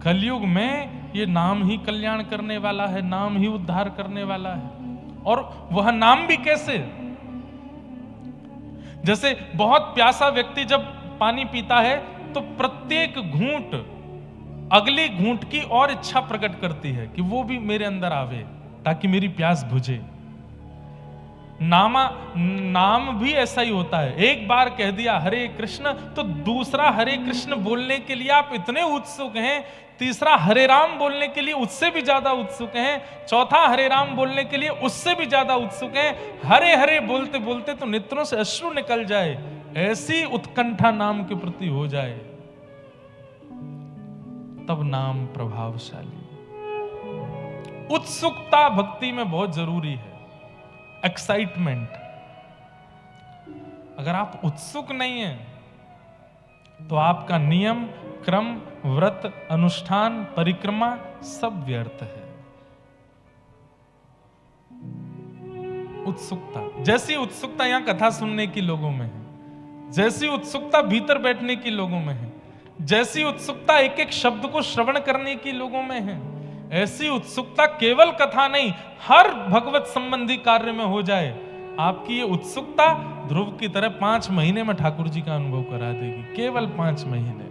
कलयुग में ये नाम ही कल्याण करने वाला है, नाम ही उद्धार करने वाला है। और वह नाम भी कैसे, जैसे बहुत प्यासा व्यक्ति जब पानी पीता है तो प्रत्येक घूंट अगली घूंट की और इच्छा प्रकट करती है कि वो भी मेरे अंदर आवे ताकि मेरी प्यास बुझे। नाम भी ऐसा ही होता है, एक बार कह दिया हरे कृष्ण तो दूसरा हरे कृष्ण बोलने के लिए आप इतने उत्सुक हैं, तीसरा हरे राम बोलने के लिए उससे भी ज्यादा उत्सुक हैं, चौथा हरे राम बोलने के लिए उससे भी ज्यादा उत्सुक हैं। हरे हरे बोलते बोलते तो नेत्रों से अश्रु निकल जाए, ऐसी उत्कंठा नाम के प्रति हो जाए, तब नाम प्रभावशाली। उत्सुकता भक्ति में बहुत जरूरी है, एक्साइटमेंट। अगर आप उत्सुक नहीं हैं तो आपका नियम, क्रम, व्रत, अनुष्ठान, परिक्रमा सब व्यर्थ है। उत्सुकता, जैसी उत्सुकता यहां कथा सुनने की लोगों में है, जैसी उत्सुकता भीतर बैठने की लोगों में है, जैसी उत्सुकता एक एक शब्द को श्रवण करने की लोगों में है, ऐसी उत्सुकता केवल कथा नहीं हर भगवत संबंधी कार्य में हो जाए। आपकी ये उत्सुकता ध्रुव की तरह 5 महीने में ठाकुर जी का अनुभव करा देगी। केवल 5 महीने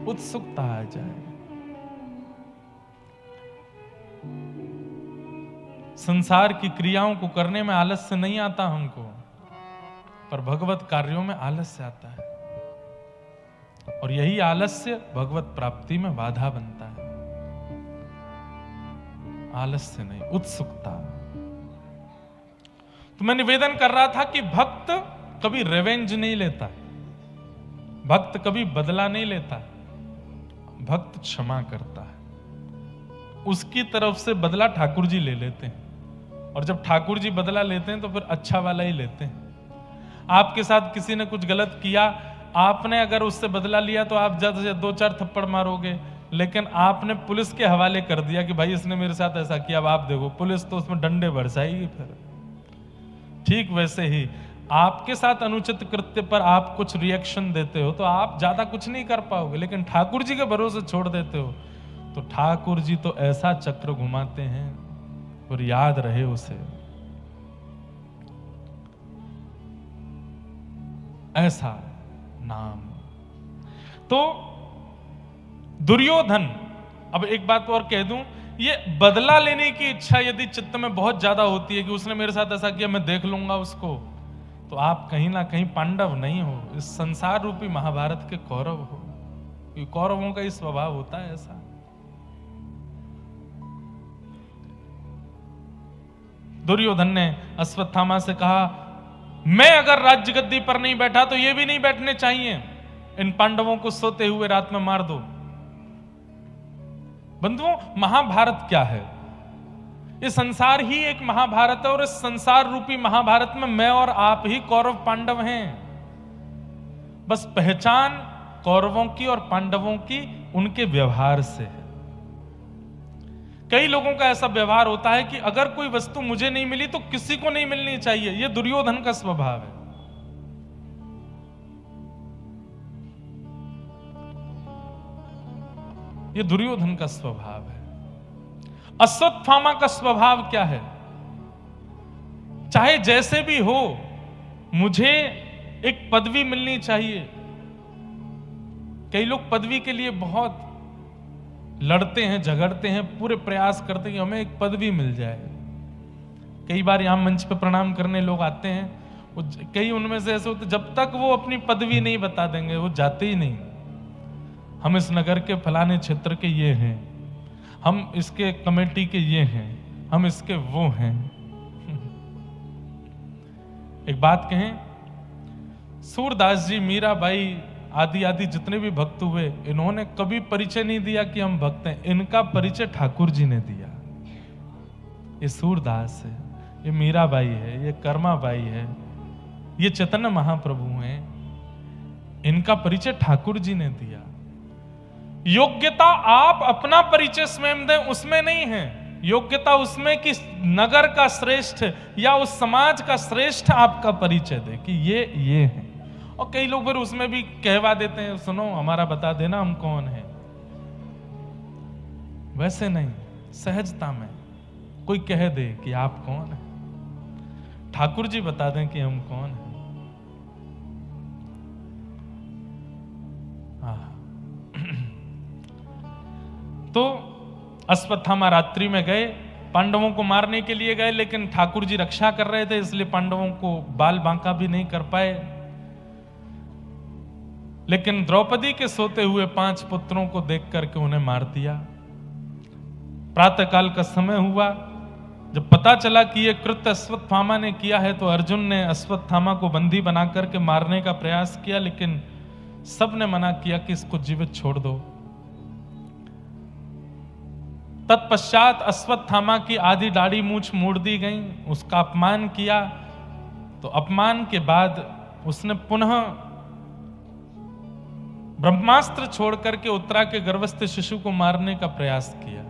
उत्सुकता आ जाए। संसार की क्रियाओं को करने में आलस्य नहीं आता हमको, पर भगवत कार्यों में आलस्य आता है, और यही आलस्य भगवत प्राप्ति में बाधा बनता है। आलस्य नहीं, उत्सुकता। तो मैं निवेदन कर रहा था कि भक्त कभी रिवेंज नहीं लेता, भक्त कभी बदला नहीं लेता, भक्त क्षमा करता है। उसकी तरफ से बदला ठाकुर जी ले लेते हैं, और जब ठाकुर जी बदला लेते हैं तो फिर अच्छा वाला ही लेते हैं। आपके साथ किसी ने कुछ गलत किया, आपने अगर उससे बदला लिया तो आप ज्यादा से 2-4 थप्पड़ मारोगे, लेकिन आपने पुलिस के हवाले कर दिया कि भाई इसने मेरे साथ ऐसा किया, अब आप देखो, पुलिस तो उसमें डंडे बरसाएगी फिर। ठीक वैसे ही आपके साथ अनुचित कृत्य पर आप कुछ रिएक्शन देते हो तो आप ज्यादा कुछ नहीं कर पाओगे, लेकिन ठाकुर जी के भरोसे छोड़ देते हो तो ठाकुर जी तो ऐसा चक्र घुमाते हैं, और याद रहे उसे। ऐसा नाम। तो दुर्योधन, अब एक बात और कह दूं, ये बदला लेने की इच्छा यदि चित्त में बहुत ज्यादा होती है कि उसने मेरे साथ ऐसा किया मैं देख लूंगा उसको, तो आप कहीं ना कहीं पांडव नहीं हो, इस संसार रूपी महाभारत के कौरव हो। कौरवों का ही स्वभाव होता है ऐसा। दुर्योधन ने अश्वत्थामा से कहा, मैं अगर राज्य गद्दी पर नहीं बैठा तो ये भी नहीं बैठने चाहिए, इन पांडवों को सोते हुए रात में मार दो। बंधुओं, महाभारत क्या है? ये संसार ही एक महाभारत है, और इस संसार रूपी महाभारत में मैं और आप ही कौरव पांडव हैं। बस पहचान कौरवों की और पांडवों की उनके व्यवहार से है। कई लोगों का ऐसा व्यवहार होता है कि अगर कोई वस्तु मुझे नहीं मिली तो किसी को नहीं मिलनी चाहिए। यह दुर्योधन का स्वभाव है। यह दुर्योधन का स्वभाव है। अश्वत्थामा का स्वभाव क्या है? चाहे जैसे भी हो, मुझे एक पदवी मिलनी चाहिए। कई लोग पदवी के लिए बहुत लड़ते हैं, झगड़ते हैं, पूरे प्रयास करते हैं कि हमें एक पदवी मिल जाए। कई बार यहां मंच पे प्रणाम करने लोग आते हैं, वो कई उनमें से ऐसे होते, जब तक वो अपनी पदवी नहीं बता देंगे वो जाते ही नहीं। हम इस नगर के फलाने क्षेत्र के ये हैं, हम इसके कमेटी के ये हैं, हम इसके वो हैं। एक बात कहें, सूरदास जी, मीराबाई आदि आदि जितने भी भक्त हुए, इन्होंने कभी परिचय नहीं दिया कि हम भक्त हैं। इनका परिचय ठाकुर जी ने दिया। ये सूरदास है, ये मीराबाई है, ये कर्माबाई है, ये चैतन्य महाप्रभु हैं। इनका परिचय ठाकुर जी ने दिया। योग्यता आप अपना परिचय स्वयं दें, उसमें नहीं है। योग्यता उसमें कि नगर का श्रेष्ठ या उस समाज का श्रेष्ठ आपका परिचय दे कि ये है। और कई लोग फिर उसमें भी कहवा देते हैं, सुनो हमारा बता देना हम कौन है। वैसे नहीं, सहजता में कोई कह दे कि आप कौन है, ठाकुर जी बता दें कि हम कौन हैं। तो अश्वत्थामा रात्रि में गए, पांडवों को मारने के लिए गए, लेकिन ठाकुर जी रक्षा कर रहे थे, इसलिए पांडवों को बाल बांका भी नहीं कर पाए। लेकिन द्रौपदी के सोते हुए 5 पुत्रों को देख करके उन्हें मार दिया। प्रातःकाल का समय हुआ, जब पता चला कि यह कृत्य अश्वत्थामा ने किया है, तो अर्जुन ने अश्वत्थामा को बंदी बना करके मारने का प्रयास किया, लेकिन सबने मना किया कि इसको जीवित छोड़ दो। तत्पश्चात अश्वत्थामा की आधी दाढ़ी मूंछ मोड़ दी गई, उसका अपमान किया। तो अपमान के बाद उसने पुनः ब्रह्मास्त्र छोड़ करके उत्तरा के गर्भस्थ शिशु को मारने का प्रयास किया।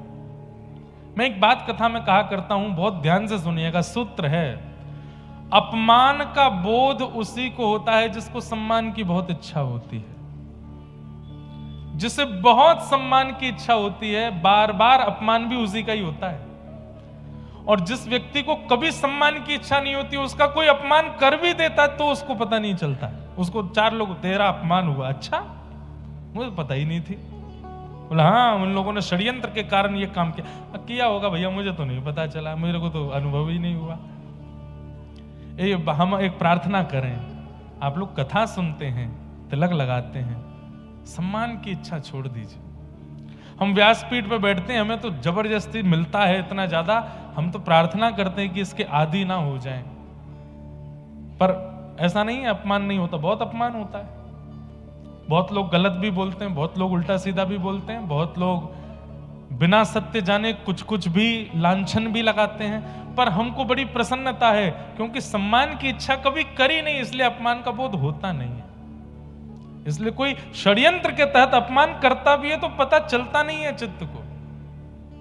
मैं एक बात कथा में कहा करता हूं, बहुत ध्यान से सुनिएगा। सूत्र है, अपमान का बोध उसी को होता है जिसको सम्मान की बहुत इच्छा होती है। जिसे बहुत सम्मान की इच्छा होती है, बार बार अपमान भी उसी का ही होता है। और जिस व्यक्ति को कभी सम्मान की इच्छा नहीं होती, उसका कोई अपमान कर भी देता है तो उसको पता नहीं चलता। उसको 4 लोग, तेरा अपमान हुआ, अच्छा मुझे पता ही नहीं थी। बोला हाँ, उन लोगों ने षड्यंत्र के कारण ये काम किया होगा भैया, मुझे तो नहीं पता चला, मेरे को तो अनुभव ही नहीं हुआ। हम एक प्रार्थना करें, आप लोग कथा सुनते हैं, तिलक लगाते हैं, सम्मान की इच्छा छोड़ दीजिए। हम व्यासपीठ पे बैठते हैं, हमें तो जबरदस्ती मिलता है इतना ज्यादा, हम तो प्रार्थना करते हैं कि इसके आदी ना हो जाएं। पर ऐसा नहीं है अपमान नहीं होता, बहुत अपमान होता है। बहुत लोग गलत भी बोलते हैं, बहुत लोग उल्टा सीधा भी बोलते हैं, बहुत लोग बिना सत्य जाने कुछ कुछ भी लांछन भी लगाते हैं। पर हमको बड़ी प्रसन्नता है, क्योंकि सम्मान की इच्छा कभी करी नहीं, इसलिए अपमान का बोध होता नहीं है। इसलिए कोई षड्यंत्र के तहत अपमान करता भी है तो पता चलता नहीं है चित्त को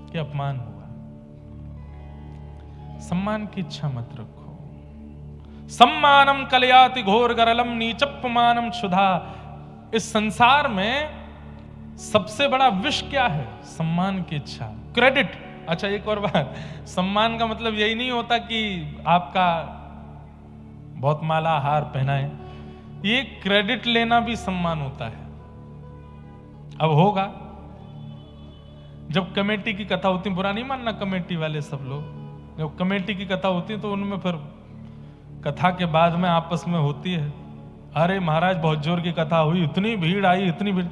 कि अपमान हुआ। सम्मान की इच्छा मत रखो। सम्मानम कलयाति घोर गरलम नीचपमानम क्षुधा। इस संसार में सबसे बड़ा विष क्या है? सम्मान की इच्छा, क्रेडिट। अच्छा एक और बात, सम्मान का मतलब यही नहीं होता कि आपका बहुत माला हार पहनाए, ये क्रेडिट लेना भी सम्मान होता है। अब होगा जब कमेटी की कथा होती है, बुरा नहीं मानना कमेटी वाले सब लोग, जब कमेटी की कथा होती है तो उनमें फिर कथा के बाद में आपस में होती है, अरे महाराज बहुत जोर की कथा हुई, इतनी भीड़ आई, इतनी भीड़,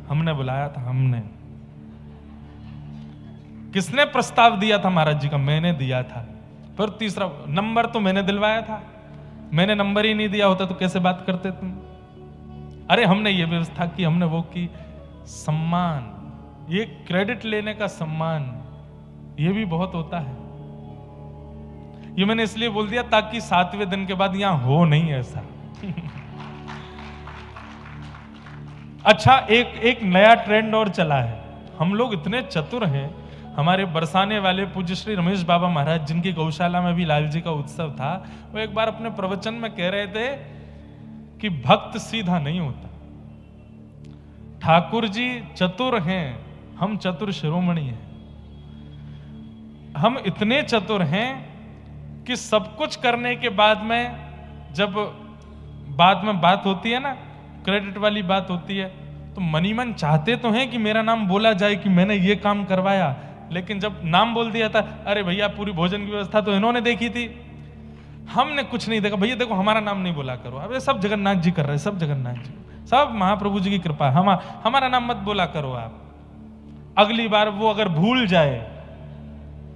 हमने बुलाया था। हमने, किसने प्रस्ताव दिया था महाराज जी का? मैंने दिया था। फिर तीसरा, नंबर तो मैंने दिलवाया था, मैंने नंबर ही नहीं दिया होता तो कैसे बात करते तुम? अरे हमने ये व्यवस्था की, हमने वो की। सम्मान, ये क्रेडिट लेने का सम्मान, ये भी बहुत होता है। ये मैंने इसलिए बोल दिया ताकि 7वें दिन के बाद यहां हो नहीं ऐसा। अच्छा, एक नया ट्रेंड और चला है। हम लोग इतने चतुर हैं, हमारे बरसाने वाले पूज्य श्री रमेश बाबा महाराज, जिनकी गौशाला में भी लाल जी का उत्सव था, वो एक बार अपने प्रवचन में कह रहे थे कि भक्त सीधा नहीं होता। ठाकुर जी चतुर हैं, हम चतुर शिरोमणि हैं। हम इतने चतुर हैं कि सब कुछ करने के बाद में, जब बाद में बात होती है ना, क्रेडिट वाली बात होती है, तो मनी मन चाहते तो हैं कि मेरा नाम बोला जाए कि मैंने ये काम करवाया, लेकिन जब नाम बोल दिया था, अरे भैया पूरी भोजन की व्यवस्था तो इन्होंने देखी थी, हमने कुछ नहीं देखा। भैया देखो हमारा नाम नहीं बोला करो, अबे सब जगन्नाथ जी कर रहे हैं, सब जगन्नाथ जी, सब महाप्रभु जी की कृपा है, हमारा नाम मत बोला करो आप। अगली बार वो अगर भूल जाए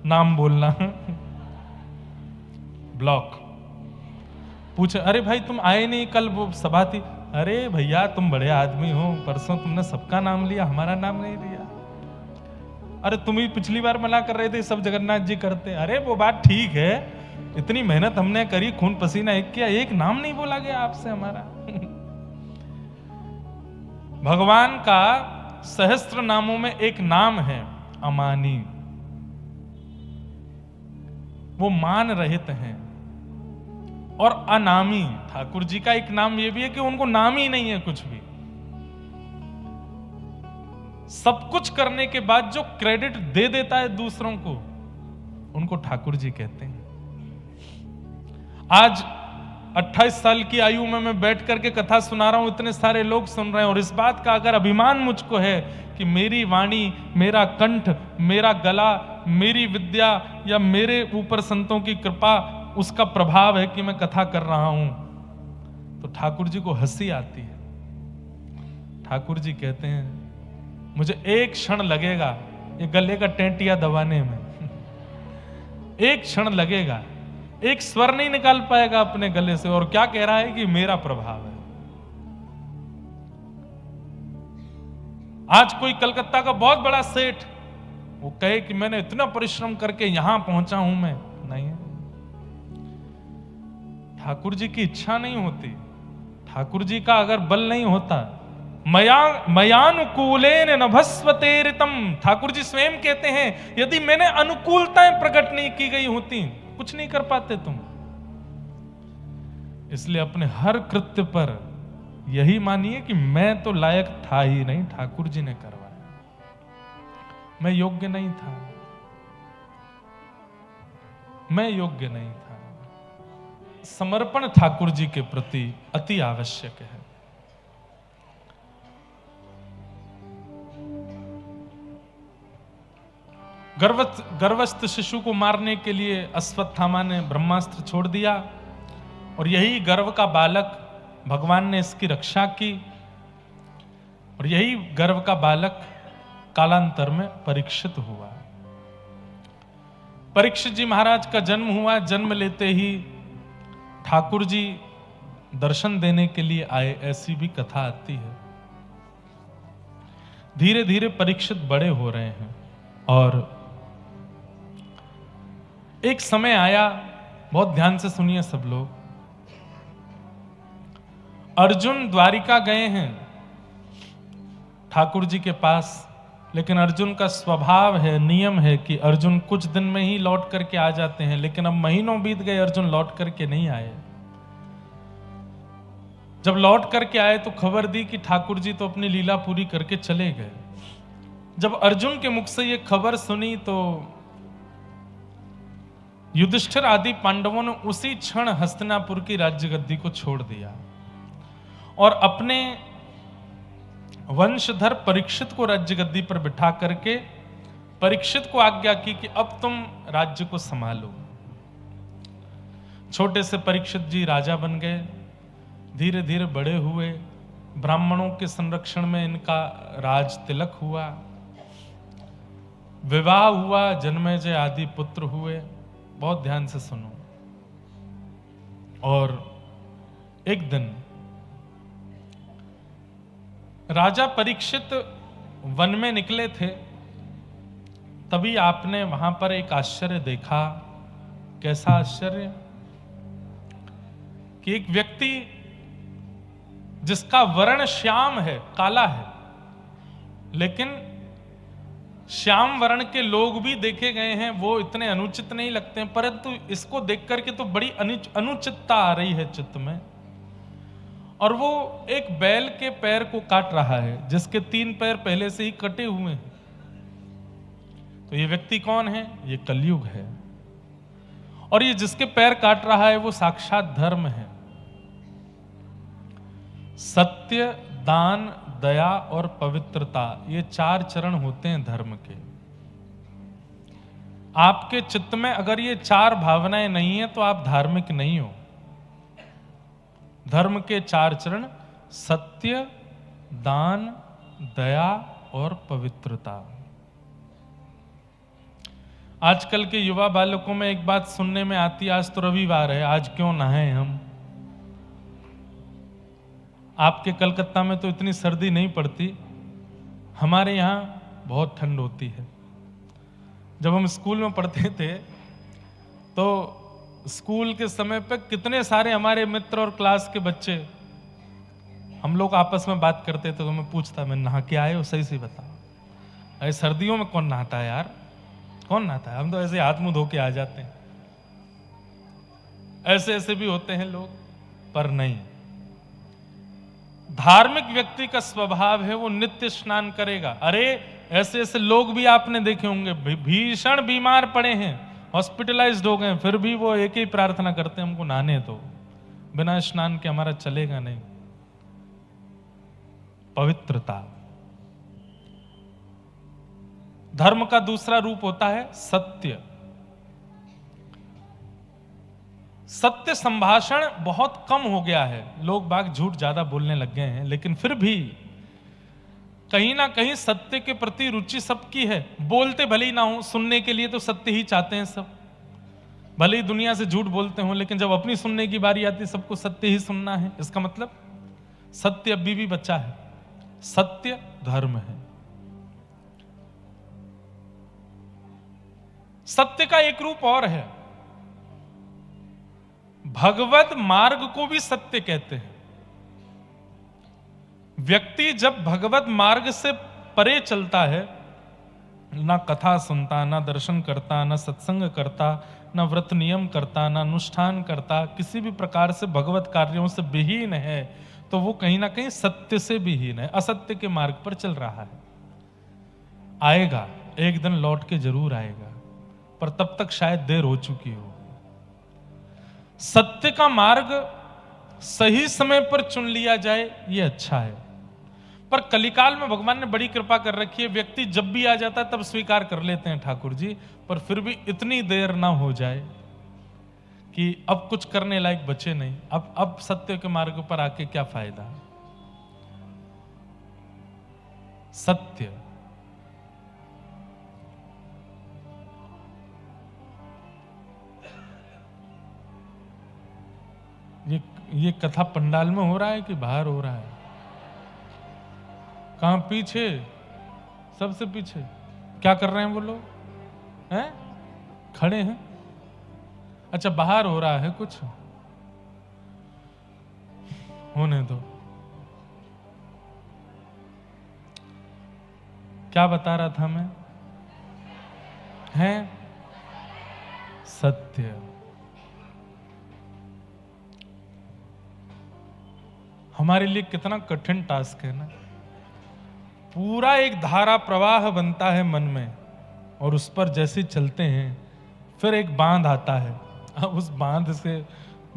नाम बोलना, ब्लॉक। पूछे, अरे भाई तुम आए नहीं, कल वो सभा थी। अरे भैया तुम बड़े आदमी हो, परसों तुमने सबका नाम लिया, हमारा नाम नहीं लिया। अरे तुम ही पिछली बार मना कर रहे थे सब जगन्नाथ जी करते। अरे वो बात ठीक है, इतनी मेहनत हमने करी, खून पसीना एक किया, एक नाम नहीं बोला गया आपसे हमारा। भगवान का सहस्त्र नामों में एक नाम है अमानी, वो मान रहित हैं। और अनामी, ठाकुर जी का एक नाम ये भी है कि उनको नाम ही नहीं है कुछ भी। सब कुछ करने के बाद जो क्रेडिट दे देता है दूसरों को, उनको ठाकुर जी कहते हैं। आज 28 साल की आयु में मैं बैठ करके कथा सुना रहा हूं, इतने सारे लोग सुन रहे हैं, और इस बात का अगर अभिमान मुझको है कि मेरी वाणी, मेरा कंठ, मेरा गला, मेरी विद्या या मेरे ऊपर संतों की कृपा, उसका प्रभाव है कि मैं कथा कर रहा हूं, तो ठाकुर जी को हंसी आती है। ठाकुर जी कहते हैं, मुझे एक क्षण लगेगा ये गले का टेंटिया दबाने में, एक क्षण लगेगा, एक स्वर नहीं निकाल पाएगा अपने गले से, और क्या कह रहा है कि मेरा प्रभाव है। आज कोई कलकत्ता का बहुत बड़ा सेठ वो कहे कि मैंने इतना परिश्रम करके यहां पहुंचा हूं, मैं नहीं। ठाकुर जी की इच्छा नहीं होती, ठाकुर जी का अगर बल नहीं होता, मयानुकूलेन नभस्वतेरितम, ठाकुर जी स्वयं कहते हैं, यदि मैंने अनुकूलताएं प्रकट नहीं की गई होती, कुछ नहीं कर पाते तुम। इसलिए अपने हर कृत्य पर यही मानिए कि मैं तो लायक था ही नहीं, ठाकुर जी ने करवाया, मैं योग्य नहीं था, मैं योग्य नहीं था। समर्पण ठाकुर जी के प्रति अति आवश्यक है। गर्भस्थ शिशु को मारने के लिए अश्वत्थामा ने ब्रह्मास्त्र छोड़ दिया, और यही गर्भ का बालक, भगवान ने इसकी रक्षा की, और यही गर्भ का बालक कालांतर में परीक्षित हुआ। परीक्षित जी महाराज का जन्म हुआ, जन्म लेते ही ठाकुर जी दर्शन देने के लिए आए, ऐसी भी कथा आती है। धीरे धीरे परीक्षित बड़े हो रहे हैं, और एक समय आया, बहुत ध्यान से सुनिए सब लोग, अर्जुन द्वारिका गए हैं ठाकुर जी के पास, लेकिन अर्जुन का स्वभाव है, नियम है कि अर्जुन कुछ दिन में ही लौट करके आ जाते हैं, लेकिन अब महीनों बीत गए, अर्जुन लौट करके नहीं आए। जब लौट करके आए तो खबर दी कि ठाकुर जी तो अपनी लीला पूरी करके चले गए। जब अर्जुन के मुख से ये खबर सुनी तो युधिष्ठिर आदि पांडवों ने उसी क्षण हस्तिनापुर की राज्य गद्दी को छोड़ दिया और अपने वंशधर परीक्षित को राज्य गद्दी पर बिठा करके परीक्षित को आज्ञा की कि अब तुम राज्य को संभालो। छोटे से परीक्षित जी राजा बन गए, धीरे धीरे बड़े हुए, ब्राह्मणों के संरक्षण में इनका राज तिलक हुआ, विवाह हुआ, जन्मेजय आदि पुत्र हुए, बहुत ध्यान से सुनो। और एक दिन राजा परीक्षित वन में निकले थे, तभी आपने वहां पर एक आश्चर्य देखा। कैसा आश्चर्य? कि एक व्यक्ति जिसका वर्ण श्याम है, काला है, लेकिन श्याम वर्ण के लोग भी देखे गए हैं, वो इतने अनुचित नहीं लगते हैं, परंतु इसको देख करके तो बड़ी अनुचितता आ रही है चित्त में। और वो एक बैल के पैर को काट रहा है, जिसके 3 पैर पहले से ही कटे हुए हैं। तो ये व्यक्ति कौन है? ये कलयुग है। और ये जिसके पैर काट रहा है वो साक्षात धर्म है। सत्य, दान, दया और पवित्रता, ये 4 चरण होते हैं धर्म के। आपके चित्त में अगर ये 4 भावनाएं नहीं है तो आप धार्मिक नहीं हो। धर्म के 4 चरण सत्य, दान, दया और पवित्रता। आजकल के युवा बालकों में एक बात सुनने में आती है, आज तो रविवार है, आज क्यों नहाए हम। आपके कलकत्ता में तो इतनी सर्दी नहीं पड़ती, हमारे यहाँ बहुत ठंड होती है। जब हम स्कूल में पढ़ते थे तो स्कूल के समय पे कितने सारे हमारे मित्र और क्लास के बच्चे, हम लोग आपस में बात करते थे तो मैं पूछता, मैं नहा के आए हो? सही से बताओ। अरे सर्दियों में कौन नहाता है यार, कौन नहाता है? हम तो ऐसे हाथ मुंह धो के आ जाते हैं। ऐसे ऐसे भी होते हैं लोग, पर नहीं। धार्मिक व्यक्ति का स्वभाव है वो नित्य स्नान करेगा। अरे ऐसे ऐसे लोग भी आपने देखे होंगे, भीषण बीमार पड़े हैं, हॉस्पिटलाइज्ड हो गए, फिर भी वो एक ही प्रार्थना करते हैं, हमको नहाने दो, बिना स्नान के हमारा चलेगा नहीं। पवित्रता। धर्म का दूसरा रूप होता है सत्य। सत्य संभाषण बहुत कम हो गया है, लोग बाग झूठ ज्यादा बोलने लग गए हैं, लेकिन फिर भी कहीं ना कहीं सत्य के प्रति रुचि सबकी है। बोलते भले ही ना हो, सुनने के लिए तो सत्य ही चाहते हैं सब। भले ही दुनिया से झूठ बोलते हो, लेकिन जब अपनी सुनने की बारी आती है सबको सत्य ही सुनना है। इसका मतलब सत्य अभी भी बचा है। सत्य धर्म है। सत्य का एक रूप और है, भगवत मार्ग को भी सत्य कहते हैं। व्यक्ति जब भगवत मार्ग से परे चलता है, ना कथा सुनता, ना दर्शन करता, ना सत्संग करता, ना व्रत नियम करता, ना अनुष्ठान करता, किसी भी प्रकार से भगवत कार्यों से विहीन है, तो वो कहीं ना कहीं सत्य से विहीन है, असत्य के मार्ग पर चल रहा है। आएगा एक दिन, लौट के जरूर आएगा, पर तब तक शायद देर हो चुकी हो। सत्य का मार्ग सही समय पर चुन लिया जाए, ये अच्छा है। पर कलिकाल में भगवान ने बड़ी कृपा कर रखी है, व्यक्ति जब भी आ जाता है तब स्वीकार कर लेते हैं ठाकुर जी, पर फिर भी इतनी देर ना हो जाए कि अब कुछ करने लायक बचे नहीं। अब सत्य के मार्ग पर आके क्या फायदा। सत्य। ये कथा पंडाल में हो रहा है कि बाहर हो रहा है? कहां? पीछे, सबसे पीछे। क्या कर रहे हैं वो लोग? हैं? खड़े हैं? अच्छा, बाहर हो रहा है कुछ, होने दो। क्या बता रहा था मैं? है सत्य। हमारे लिए कितना कठिन टास्क है ना। पूरा एक धारा प्रवाह बनता है मन में, और उस पर जैसे चलते हैं फिर एक बांध आता है, अब उस बांध से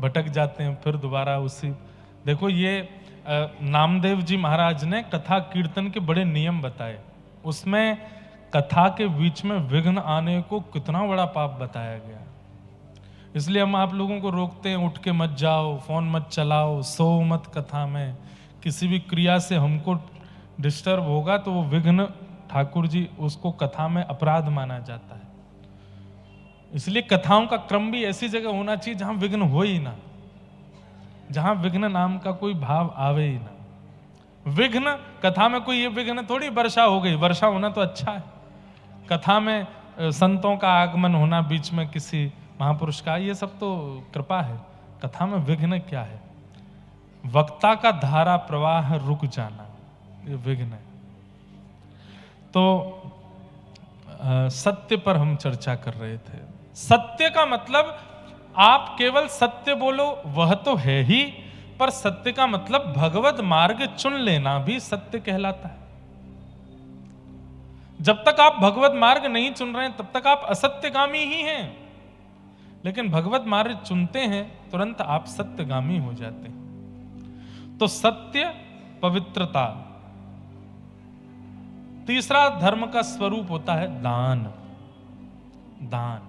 भटक जाते हैं, फिर दोबारा उसी। देखो, ये नामदेव जी महाराज ने कथा कीर्तन के बड़े नियम बताए, उसमें कथा के बीच में विघ्न आने को कितना बड़ा पाप बताया गया। इसलिए हम आप लोगों को रोकते हैं, उठ के मत जाओ, फोन मत चलाओ, सो मत कथा में। किसी भी क्रिया से हमको डिस्टर्ब होगा तो वो विघ्न, ठाकुर जी उसको कथा में अपराध माना जाता है। इसलिए कथाओं का क्रम भी ऐसी जगह होना चाहिए जहां विघ्न हो ही ना, जहां विघ्न नाम का कोई भाव आवे ही ना। विघ्न कथा में कोई ये विघ्न थोड़ी वर्षा हो गई, वर्षा होना तो अच्छा है। कथा में संतों का आगमन होना, बीच में किसी महापुरुष का, ये सब तो कृपा है। कथा में विघ्न क्या है? वक्ता का धारा प्रवाह रुक जाना, ये विघ्न है। तो सत्य पर हम चर्चा कर रहे थे। सत्य का मतलब आप केवल सत्य बोलो वह तो है ही, पर सत्य का मतलब भगवत मार्ग चुन लेना भी सत्य कहलाता है। जब तक आप भगवत मार्ग नहीं चुन रहे हैं तब तक आप असत्यगामी ही हैं, लेकिन भगवत मार्ग चुनते हैं तुरंत आप सत्यगामी हो जाते हैं। तो सत्य, पवित्रता। तीसरा धर्म का स्वरूप होता है दान। दान,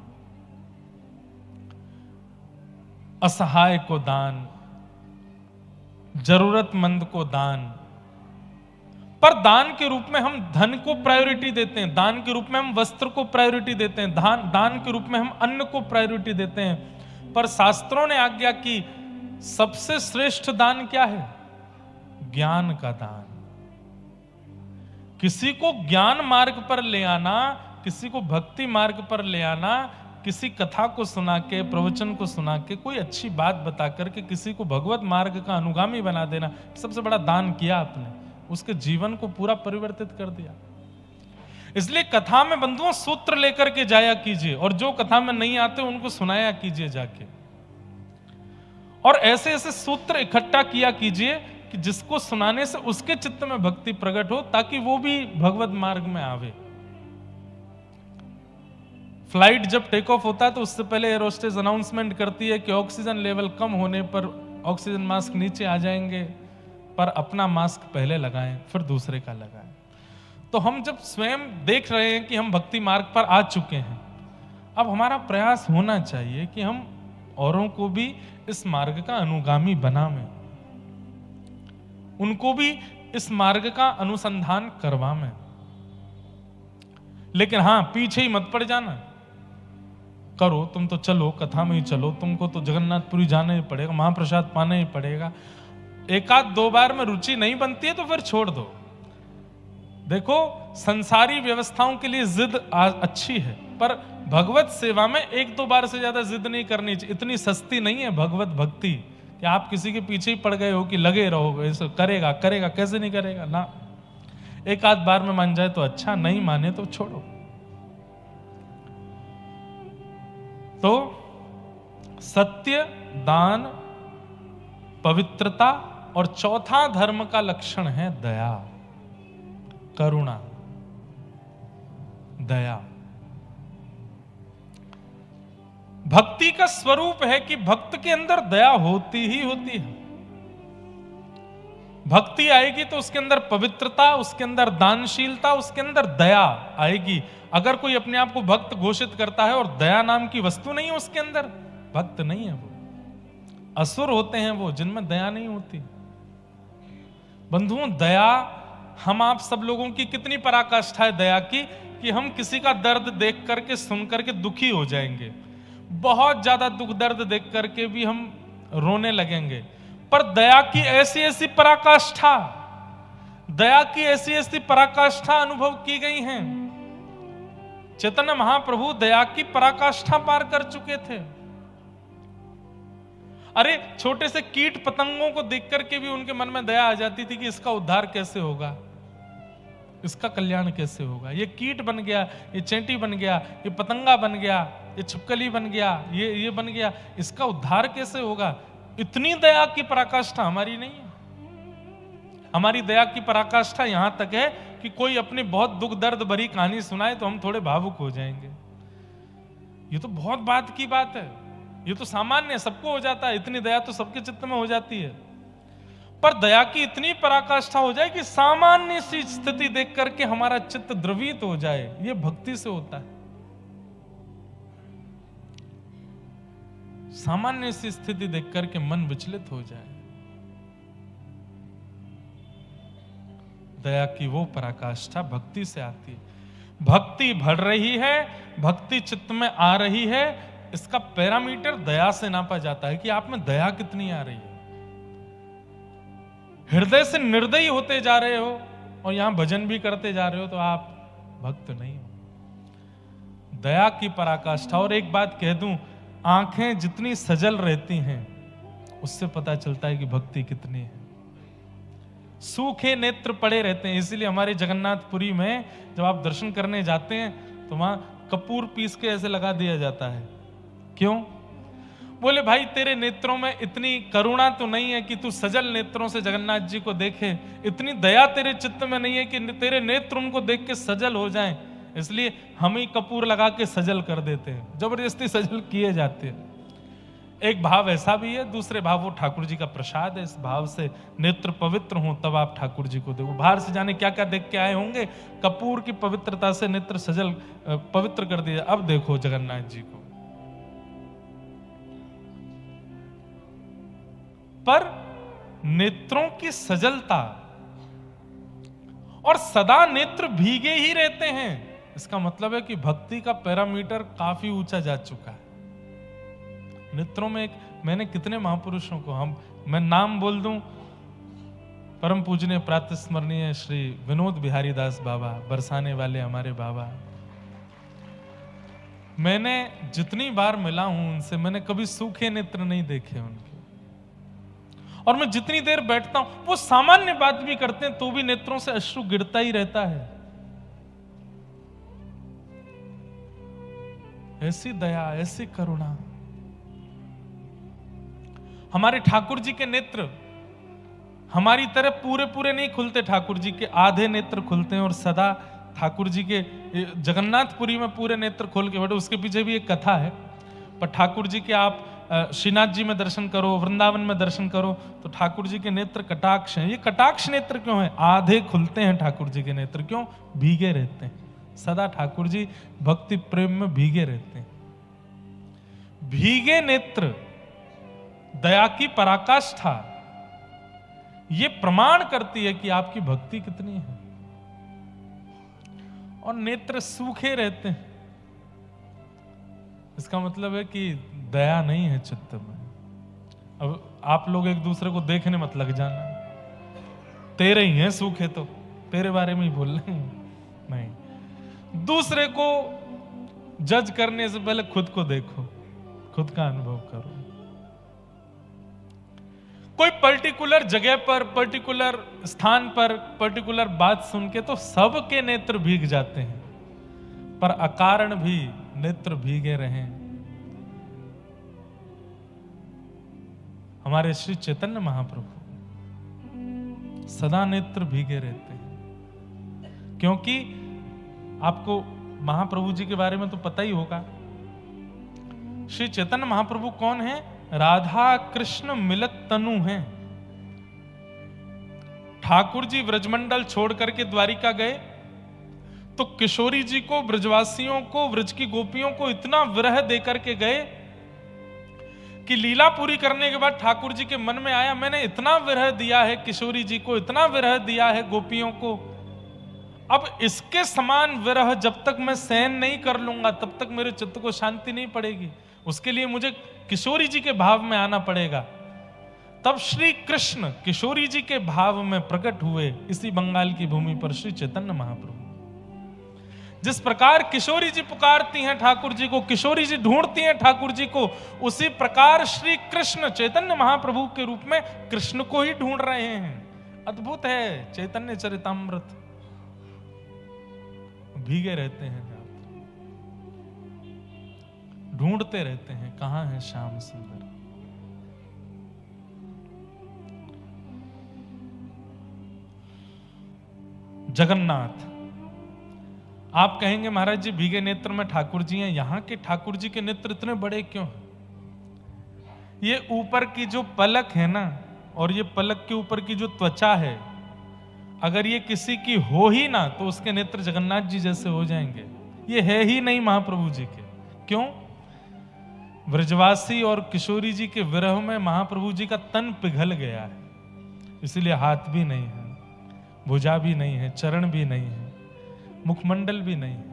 असहाय को दान, जरूरतमंद को दान। पर दान के रूप में हम धन को प्रायोरिटी देते हैं, दान के रूप में हम वस्त्र को प्रायोरिटी देते हैं, दान के रूप में हम अन्न को प्रायोरिटी देते हैं। पर शास्त्रों ने आज्ञा की सबसे श्रेष्ठ दान क्या है? ज्ञान का दान। किसी को ज्ञान मार्ग पर ले आना, किसी को भक्ति मार्ग पर ले आना, किसी कथा को सुना के, प्रवचन को सुना के, कोई अच्छी बात बता करके किसी को भगवत मार्ग का अनुगामी बना देना, सबसे बड़ा दान किया आपने। उसके जीवन को पूरा परिवर्तित कर दिया। इसलिए कथा में बंधुओं सूत्र लेकर के जाया कीजिए, और जो कथा में नहीं आते उनको सुनाया कीजिए जाके। और ऐसे ऐसे सूत्र इकट्ठा किया कीजिए कि जिसको सुनाने से उसके चित्त में भक्ति प्रकट हो, ताकि वो भी भगवत मार्ग में आवे। फ्लाइट जब टेक ऑफ होता है तो उससे पहले एयर होस्टेस अनाउंसमेंट करती है कि ऑक्सीजन लेवल कम होने पर ऑक्सीजन मास्क नीचे आ जाएंगे, पर अपना मास्क पहले लगाएं, फिर दूसरे का लगाएं। तो हम जब स्वयं देख रहे हैं कि हम भक्ति मार्ग पर आ चुके हैं, अब हमारा प्रयास होना चाहिए कि हम औरों को भी इस मार्ग का अनुगामी बनावें, उनको भी इस मार्ग का अनुसंधान करवावें। लेकिन हां, पीछे ही मत पड़ जाना। करो, तुम तो चलो, कथा में ही चलो, तुमको तो जगन्नाथपुरी जाना ही पड़ेगा, महाप्रसाद पाना ही पड़ेगा। एक आध दो बार में रुचि नहीं बनती है तो फिर छोड़ दो। देखो, संसारी व्यवस्थाओं के लिए जिद अच्छी है, पर भगवत सेवा में एक दो बार से ज्यादा जिद नहीं करनी चाहिए। इतनी सस्ती नहीं है भगवत भक्ति कि आप किसी के पीछे ही पड़ गए हो कि लगे रहो, ऐसे करेगा करेगा, कैसे नहीं करेगा ना। एक आध बार में मान जाए तो अच्छा, नहीं माने तो छोड़ो। तो सत्य, दान, पवित्रता, और चौथा धर्म का लक्षण है दया, करुणा, दया। भक्ति का स्वरूप है कि भक्त के अंदर दया होती ही होती है। भक्ति आएगी तो उसके अंदर पवित्रता, उसके अंदर दानशीलता, उसके अंदर दया आएगी। अगर कोई अपने आप को भक्त घोषित करता है और दया नाम की वस्तु नहीं है उसके अंदर, भक्त नहीं है वो। असुर होते हैं वो जिनमें दया नहीं होती। बंधुओं, दया, हम आप सब लोगों की कितनी पराकाष्ठा है दया की, कि हम किसी का दर्द देख करके, सुन करके दुखी हो जाएंगे। बहुत ज्यादा दुख दर्द देख करके भी हम रोने लगेंगे। पर दया की ऐसी ऐसी पराकाष्ठा, दया की ऐसी ऐसी पराकाष्ठा अनुभव की गई हैं। चैतन्य महाप्रभु दया की पराकाष्ठा पार कर चुके थे। अरे, छोटे से कीट पतंगों को देख करके भी उनके मन में दया आ जाती थी कि इसका उद्धार कैसे होगा, इसका कल्याण कैसे होगा। ये कीट बन गया, ये चेंटी बन गया, ये पतंगा बन गया, ये छिपकली बन गया, ये बन गया, इसका उद्धार कैसे होगा। इतनी दया की पराकाष्ठा हमारी नहीं है। हमारी दया की पराकाष्ठा यहां तक है कि कोई अपनी बहुत दुख दर्द भरी कहानी सुनाए तो हम थोड़े भावुक हो जाएंगे। ये तो बहुत बात की बात है, ये तो सामान्य, सबको हो जाता है। इतनी दया तो सबके चित्त में हो जाती है। पर दया की इतनी पराकाष्ठा हो जाए कि सामान्य सी स्थिति देख करके हमारा चित्त द्रवित हो जाए, ये भक्ति से होता है। सामान्य सी स्थिति देख करके मन विचलित हो जाए, दया की वो पराकाष्ठा भक्ति से आती है। भक्ति बढ़ रही है, भक्ति चित्त में आ रही है, इसका पैरामीटर दया से नापा जाता है कि आप में दया कितनी आ रही है। हृदय से निर्दयी होते जा रहे हो और यहां भजन भी करते जा रहे हो तो आप भक्त नहीं हो। दया की पराकाष्ठा। और एक बात कह दूं, आंखें जितनी सजल रहती हैं उससे पता चलता है कि भक्ति कितनी है। सूखे नेत्र पड़े रहते हैं, इसलिए हमारे जगन्नाथपुरी में जब आप दर्शन करने जाते हैं तो वहां कपूर पीस के ऐसे लगा दिया जाता है। क्यों? बोले भाई तेरे नेत्रों में इतनी करुणा तो नहीं है कि तू सजल नेत्रों से जगन्नाथ जी को देखे, इतनी दया तेरे चित्त में नहीं है कि तेरे नेत्र उनको देख के सजल हो जाएं, इसलिए हम ही कपूर लगा के सजल कर देते हैं, जबरदस्ती सजल किए जाते हैं। एक भाव ऐसा भी है, दूसरे भाव वो ठाकुर जी का प्रसाद है। इस भाव से नेत्र पवित्र हों तब आप ठाकुर जी को देखो। बाहर से जाने क्या क्या देख के आए होंगे, कपूर की पवित्रता से नेत्र सजल पवित्र कर दिया, अब देखो जगन्नाथ जी को। पर नेत्रों की सजलता और सदा नेत्र भीगे ही रहते हैं, इसका मतलब है कि भक्ति का पैरामीटर काफी ऊंचा जा चुका है। नेत्रों में एक, मैंने कितने महापुरुषों को, मैं नाम बोल दूं, परम पूजनीय प्रातस्मरणीय श्री विनोद बिहारी दास बाबा, बरसाने वाले हमारे बाबा, मैंने जितनी बार मिला हूं उनसे, मैंने कभी सूखे नेत्र नहीं देखे उनके। और मैं जितनी देर बैठता हूं, वो सामान्य बात भी करते हैं तो भी नेत्रों से अश्रु गिरता ही रहता है। ऐसी दया, ऐसी करुणा। हमारे ठाकुर जी के नेत्र हमारी तरह पूरे पूरे नहीं खुलते, ठाकुर जी के आधे नेत्र खुलते हैं और सदा ठाकुर जी के जगन्नाथपुरी में पूरे नेत्र खोल के बैठे। उसके पीछे भी एक कथा है, पर ठाकुर जी के आप श्रीनाथ जी में दर्शन करो, वृंदावन में दर्शन करो तो ठाकुर जी के नेत्र कटाक्ष हैं। ये कटाक्ष नेत्र क्यों है? आधे खुलते हैं ठाकुर जी के नेत्र। क्यों? भीगे रहते हैं सदा, ठाकुर जी भक्ति प्रेम में भीगे रहते हैं। भीगे नेत्र, दया की पराकाष्ठा, ये प्रमाण करती है कि आपकी भक्ति कितनी है। और नेत्र सूखे रहते हैं, इसका मतलब है कि दया नहीं है चित्त में। अब आप लोग एक दूसरे को देखने मत लग जाना, तेरे ही हैं सूखे, तो तेरे बारे में ही बोल रहे हैं। नहीं, दूसरे को जज करने से पहले खुद को देखो, खुद का अनुभव करो। कोई पर्टिकुलर जगह पर, पर्टिकुलर स्थान पर, पर्टिकुलर बात सुन के तो सबके नेत्र भीग जाते हैं, पर अकारण भी नेत्र भीगे रहें। हमारे श्री चैतन्य महाप्रभु सदा नेत्र भीगे रहते हैं, क्योंकि आपको महाप्रभु जी के बारे में तो पता ही होगा। श्री चैतन्य महाप्रभु कौन है? राधा कृष्ण मिलत तनु हैं। ठाकुर जी व्रजमंडल छोड़ करके द्वारिका गए तो किशोरी जी को, ब्रजवासियों को, व्रज की गोपियों को इतना विरह देकर के गए कि लीला पूरी करने के बाद ठाकुर जी के मन में आया, मैंने इतना विरह दिया है किशोरी जी को, इतना विरह दिया है गोपियों को, अब इसके समान विरह जब तक मैं सहन नहीं कर लूंगा तब तक मेरे चित्त को शांति नहीं पड़ेगी। उसके लिए मुझे किशोरी जी के भाव में आना पड़ेगा। तब श्री कृष्ण किशोरी जी के भाव में प्रकट हुए इसी बंगाल की भूमि पर श्री चैतन्य महाप्रभु। जिस प्रकार किशोरी जी पुकारती हैं ठाकुर जी को, किशोरी जी ढूंढती हैं ठाकुर जी को, उसी प्रकार श्री कृष्ण चैतन्य महाप्रभु के रूप में कृष्ण को ही ढूंढ रहे हैं। अद्भुत है चैतन्य चरितामृत। भीगे रहते हैं, ढूंढते रहते हैं, कहां है श्याम सुंदर। जगन्नाथ, आप कहेंगे महाराज जी भीगे नेत्र में ठाकुर जी हैं, यहां के ठाकुर जी के नेत्र इतने बड़े क्यों हैं? ये ऊपर की जो पलक है ना, और ये पलक के ऊपर की जो त्वचा है, अगर ये किसी की हो ही ना तो उसके नेत्र जगन्नाथ जी जैसे हो जाएंगे। ये है ही नहीं महाप्रभु जी के। क्यों? ब्रजवासी और किशोरी जी के विरह में महाप्रभु जी का तन पिघल गया है, इसीलिए हाथ भी नहीं है, भुजा भी नहीं है, चरण भी नहीं है। मुखमंडल भी नहीं है।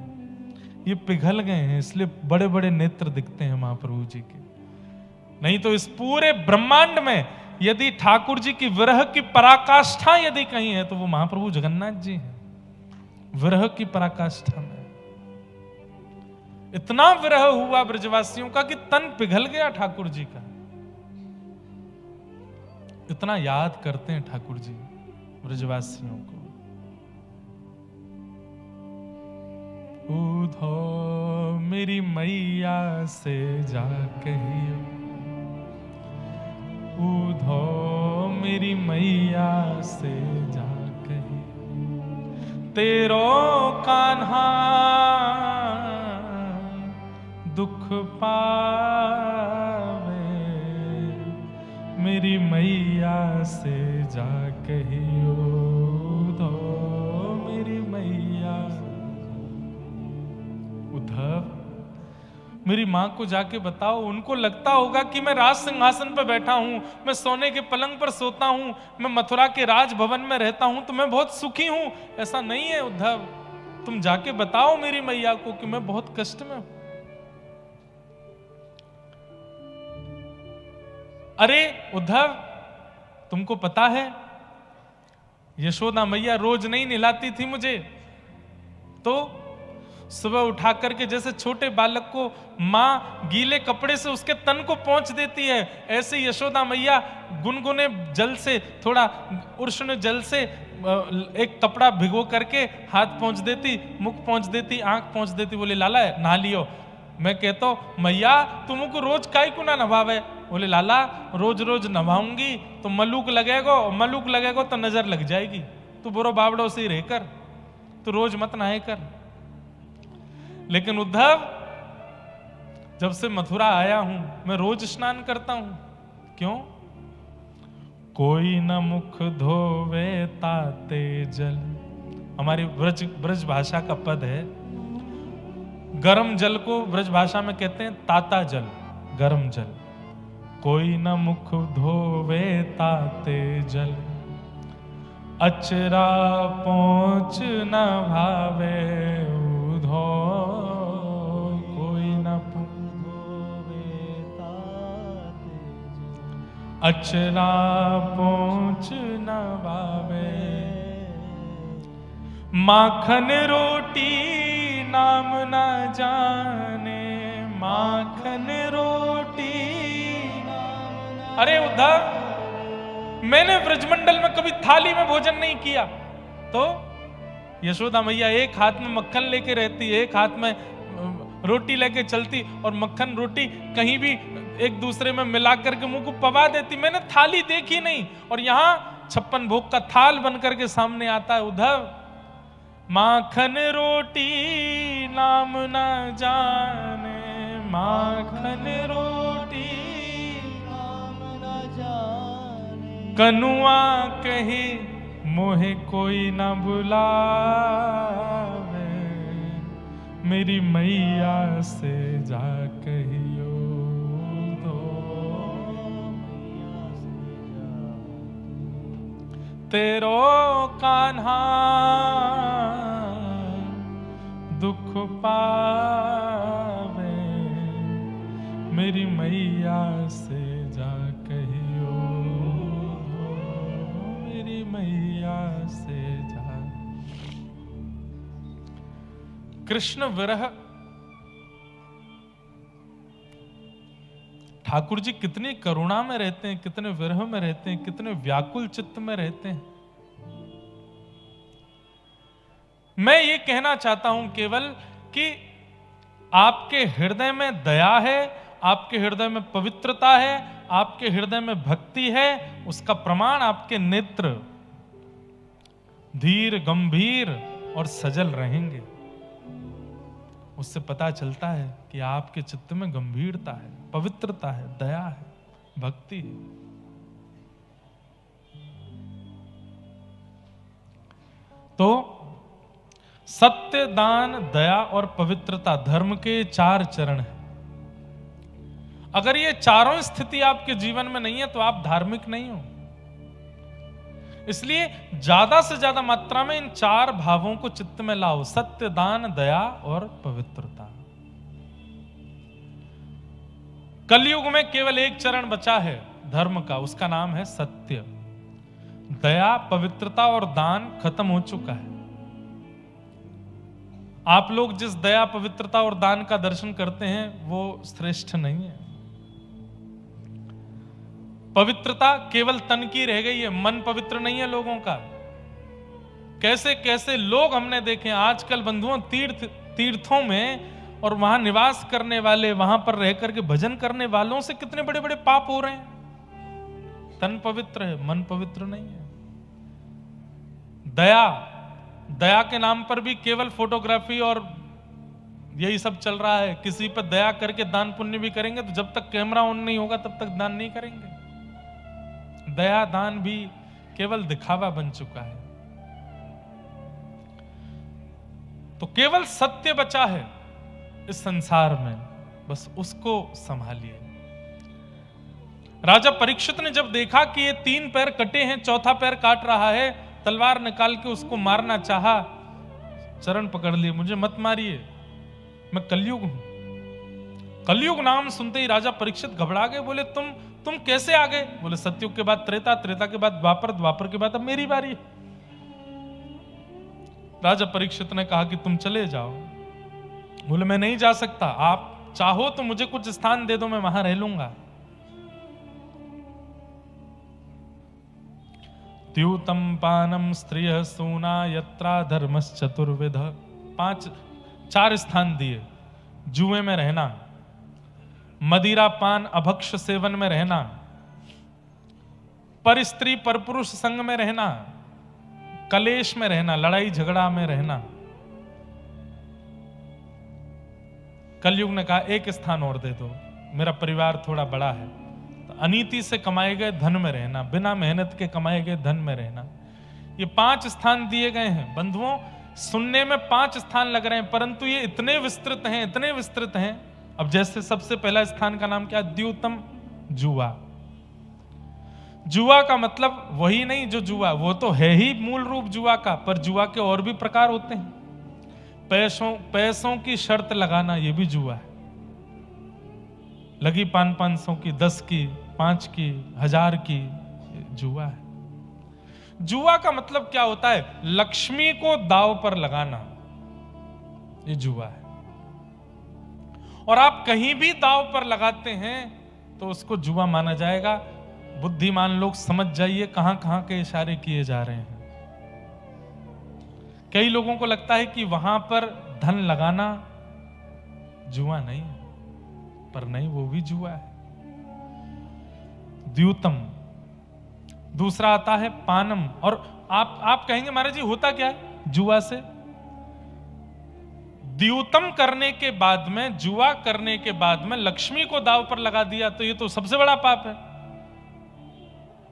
ये पिघल गए हैं, इसलिए बड़े बड़े नेत्र दिखते हैं महाप्रभु जी के। नहीं तो इस पूरे ब्रह्मांड में यदि ठाकुर जी की विरह की पराकाष्ठा यदि कहीं है तो वो महाप्रभु जगन्नाथ जी हैं। विरह की पराकाष्ठा में इतना विरह हुआ ब्रजवासियों का कि तन पिघल गया ठाकुर जी का। इतना याद करते हैं ठाकुर जी ब्रजवासियों को। उधो मेरी मैया से जा कहियो, उधो मेरी मैया से जा कहियो, तेरो कान्हा दुख पावे, मेरी मैया से जा कहियो, उधो मेरी मैया। उद्धव मेरी मां को जाके बताओ, उनको लगता होगा कि मैं राज सिंहासन पर बैठा हूं, मैं सोने के पलंग पर सोता हूं, मैं मथुरा के राजभवन में रहता हूं तो मैं बहुत सुखी हूं। ऐसा नहीं है उद्धव, तुम जाके बताओ मेरी मैया को कि मैं बहुत कष्ट में हूं। अरे उद्धव, तुमको पता है यशोदा मैया रोज नहीं नहलाती थी मुझे, तो सुबह उठा करके जैसे छोटे बालक को मां गीले कपड़े से उसके तन को पोंछ देती है, ऐसे यशोदा मैया गुनगुने जल से, थोड़ा उष्ण जल से एक कपड़ा भिगो करके हाथ पोंछ देती, मुख पोंछ देती, आंख पोंछ देती, बोले लाला नहा लियो। मैं कहता हूं मैया तुमको रोज काई को ना नभावे? बोले लाला रोज रोज नभाऊंगी तो मलूक लगेगा, मलूक लगेगा तो नजर लग जाएगी, तू बुरो बावड़ो से ही रहकर, तू रोज मत नहाए कर। लेकिन उद्धव जब से मथुरा आया हूं मैं रोज स्नान करता हूं। क्यों? कोई न मुख धोवे ताते जल, हमारी ब्रज भाषा का पद है। गर्म जल को ब्रज भाषा में कहते हैं ताता जल, गर्म जल। कोई न मुख धोवे ताते जल, अचरा पहुंच न भावे उधो, कोई न धोवे ताते जल, अचरा पहुंच न भावे। माखन रोटी नाम न जाने, माखन रोटी। अरे उद्धव, मैंने ब्रजमंडल में कभी थाली में भोजन नहीं किया, तो यशोदा मैया एक हाथ में मक्खन लेके रहती, एक हाथ में रोटी लेके चलती, और मक्खन रोटी कहीं भी एक दूसरे में मिला करके मुंह को पवा देती। मैंने थाली देखी नहीं, और यहां 56 भोग का थाल बन करके सामने आता है। उद्धव, माखन रोटी नाम न जाने, माखन रोटी नाम न जाने, कनुआ कही मोहे कोई न बुलावे, मेरी मैया से जा कहियो दो, मैया से जा तेरो कान्हा दुख पावे, मेरी मैया से जा कहियो दो, मेरी मैया से जा। कृष्ण विरह, ठाकुर जी कितनी करुणा में रहते हैं, कितने विरह में रहते हैं, कितने व्याकुल चित्त में रहते हैं। मैं ये कहना चाहता हूं केवल कि आपके हृदय में दया है, आपके हृदय में पवित्रता है, आपके हृदय में भक्ति है, उसका प्रमाण आपके नेत्र धीर गंभीर और सजल रहेंगे। उससे पता चलता है कि आपके चित्त में गंभीरता है, पवित्रता है, दया है, भक्ति है। तो सत्य, दान, दया और पवित्रता धर्म के 4 चरण हैं। अगर ये चारों स्थिति आपके जीवन में नहीं है तो आप धार्मिक नहीं हो। इसलिए ज्यादा से ज्यादा मात्रा में इन 4 भावों को चित्त में लाओ, सत्य, दान, दया और पवित्रता। कलयुग में केवल एक चरण बचा है धर्म का, उसका नाम है सत्य। दया, पवित्रता और दान खत्म हो चुका है। आप लोग जिस दया, पवित्रता और दान का दर्शन करते हैं वो श्रेष्ठ नहीं है। पवित्रता केवल तन की रह गई है, मन पवित्र नहीं है लोगों का। कैसे कैसे लोग हमने देखे आजकल बंधुओं, तीर्थों में और वहां निवास करने वाले, वहां पर रह करके भजन करने वालों से कितने बड़े बड़े पाप हो रहे हैं। तन पवित्र है, मन पवित्र नहीं है। दया के नाम पर भी केवल फोटोग्राफी और यही सब चल रहा है। किसी पर दया करके दान पुण्य भी करेंगे तो जब तक कैमरा ऑन नहीं होगा तब तक दान नहीं करेंगे। दया दान भी केवल दिखावा बन चुका है। तो केवल सत्य बचा है इस संसार में, बस उसको संभालिए। राजा परीक्षित ने जब देखा कि ये 3 पैर कटे हैं, चौथा पैर काट रहा है, तलवार निकाल के उसको मारना चाहा। चरण पकड़ लिए, मुझे मत मारिए, मैं कलयुग हूं। कलयुग नाम सुनते ही राजा परीक्षित घबरा गए। बोले तुम कैसे आ गए? बोले सतयुग के बाद त्रेता, त्रेता के बाद द्वापर, द्वापर के बाद अब मेरी बारी है। राजा परीक्षित ने कहा कि तुम चले जाओ। बोले मैं नहीं जा सकता, आप चाहो तो मुझे कुछ स्थान दे दो, मैं वहां रह लूंगा। द्यूतम पानम स्त्रिय सूना यत्रा धर्मश्चतुर्विध। 4 स्थान दिए। जुए में रहना, मदिरा पान अभक्ष सेवन में रहना, पर स्त्री पर पुरुष संग में रहना, कलेश में रहना, लड़ाई झगड़ा में रहना। कलयुग ने कहा एक स्थान और दे दो, मेरा परिवार थोड़ा बड़ा है। तो अनीति से कमाए गए धन में रहना, बिना मेहनत के कमाए गए धन में रहना। ये 5 स्थान दिए गए हैं। बंधुओं, सुनने में 5 स्थान लग रहे हैं, परंतु ये इतने विस्तृत हैं, इतने विस्तृत हैं। अब जैसे सबसे पहला स्थान का नाम क्या? द्यूतम, जुआ। जुआ का मतलब वही नहीं जो जुआ, वो तो है ही मूल रूप जुआ का, पर जुआ के और भी प्रकार होते हैं। पैसों की शर्त लगाना, ये भी जुआ है। लगी 500 की, 10 की, 5 की, 1000 की, जुआ है। जुआ का मतलब क्या होता है? लक्ष्मी को दांव पर लगाना, ये जुआ है। और आप कहीं भी दांव पर लगाते हैं तो उसको जुआ माना जाएगा। बुद्धिमान लोग समझ जाइए कहां कहां के इशारे किए जा रहे हैं। कई लोगों को लगता है कि वहां पर धन लगाना जुआ नहीं है, पर नहीं, वो भी जुआ है। द्यूतम। दूसरा आता है पानम। और आप कहेंगे महाराज जी होता क्या है जुआ से? द्यूतम करने के बाद में, जुआ करने के बाद में लक्ष्मी को दांव पर लगा दिया तो ये तो सबसे बड़ा पाप है।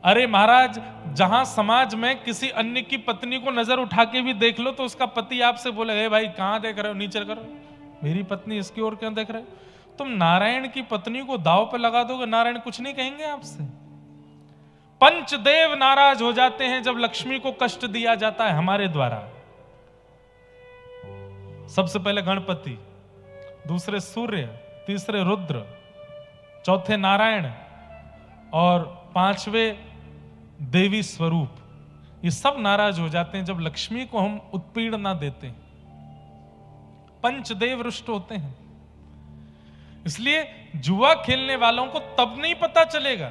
अरे महाराज, जहां समाज में किसी अन्य की पत्नी को नजर उठा के भी देख लो तो उसका पति आपसे बोले, हे भाई कहां देख रहे हो, नीचे करो, मेरी पत्नी इसकी ओर क्यों देख रहे हो? तुम नारायण की पत्नी को दांव पर लगा दोगे, नारायण कुछ नहीं कहेंगे आपसे। पंचदेव नाराज हो जाते हैं जब लक्ष्मी को कष्ट दिया जाता है हमारे द्वारा। सबसे पहले गणपति, दूसरे सूर्य, तीसरे रुद्र, चौथे नारायण और 5वें देवी स्वरूप। ये सब नाराज हो जाते हैं जब लक्ष्मी को हम उत्पीड़ ना देते हैं। पंचदेव रुष्ट होते हैं। इसलिए जुआ खेलने वालों को तब नहीं पता चलेगा,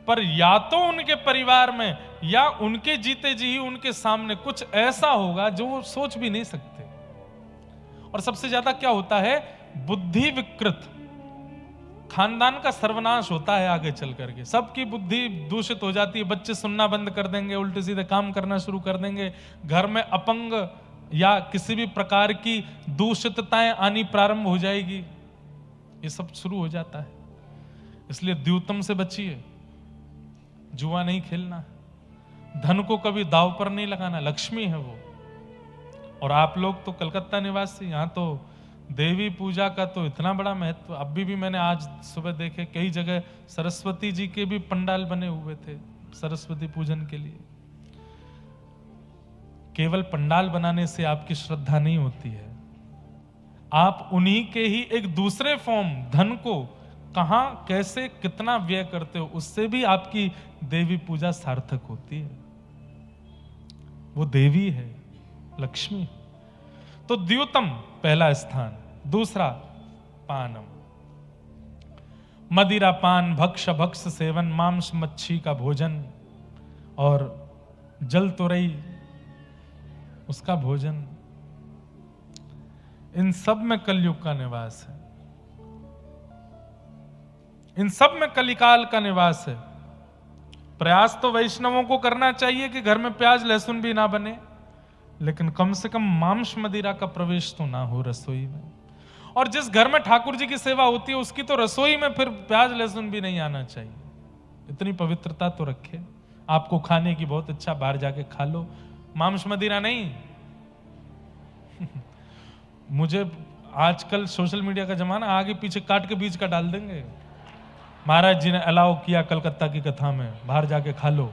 पर या तो उनके परिवार में या उनके जीते जी ही उनके सामने कुछ ऐसा होगा जो वो सोच भी नहीं सकते। और सबसे ज्यादा क्या होता है? बुद्धि विकृत, खानदान का सर्वनाश होता है आगे चल करके। सबकी बुद्धि दूषित हो जाती है, बच्चे सुनना बंद कर देंगे, उल्टे सीधे काम करना शुरू कर देंगे, घर में अपंग या किसी भी प्रकार की दूषितताएं आनी प्रारंभ हो जाएगी। ये सब शुरू हो जाता है। इसलिए द्यूतम से बचिए, जुआ नहीं खेलना, धन को कभी दांव पर नहीं लगाना, लक्ष्मी है वो। और आप लोग तो कलकत्ता निवासी, यहां तो देवी पूजा का तो इतना बड़ा महत्व। अभी भी मैंने आज सुबह देखे कई जगह सरस्वती जी के भी पंडाल बने हुए थे सरस्वती पूजन के लिए। केवल पंडाल बनाने से आपकी श्रद्धा नहीं होती है। आप उन्हीं के ही एक दूसरे फॉर्म धन को कहां कैसे कितना व्यय करते हो, उससे भी आपकी देवी पूजा सार्थक होती है। वो देवी है, लक्ष्मी। तो द्युतम पहला स्थान। दूसरा पानम, मदिरा पान भक्ष भक्ष सेवन, मांस मच्छी का भोजन और जल तुरई उसका भोजन, इन सब में कलयुग का निवास है। इन सब में कलिकाल का निवास है। प्रयास तो वैष्णवों को करना चाहिए कि घर में प्याज लहसुन भी ना बने, लेकिन कम से कम मांस मदिरा का प्रवेश तो ना हो रसोई में। और जिस घर में ठाकुर जी की सेवा होती है उसकी तो रसोई में फिर प्याज लहसुन भी नहीं आना चाहिए। इतनी पवित्रता तो रखे। आपको खाने की बहुत इच्छा, बाहर जाके खा लो, मांस मदिरा नहीं। मुझे आजकल सोशल मीडिया का जमाना, आगे पीछे काट के बीच का डाल देंगे। महाराज जी ने अलाउ किया कलकत्ता की कथा में, बाहर जाके खा लो।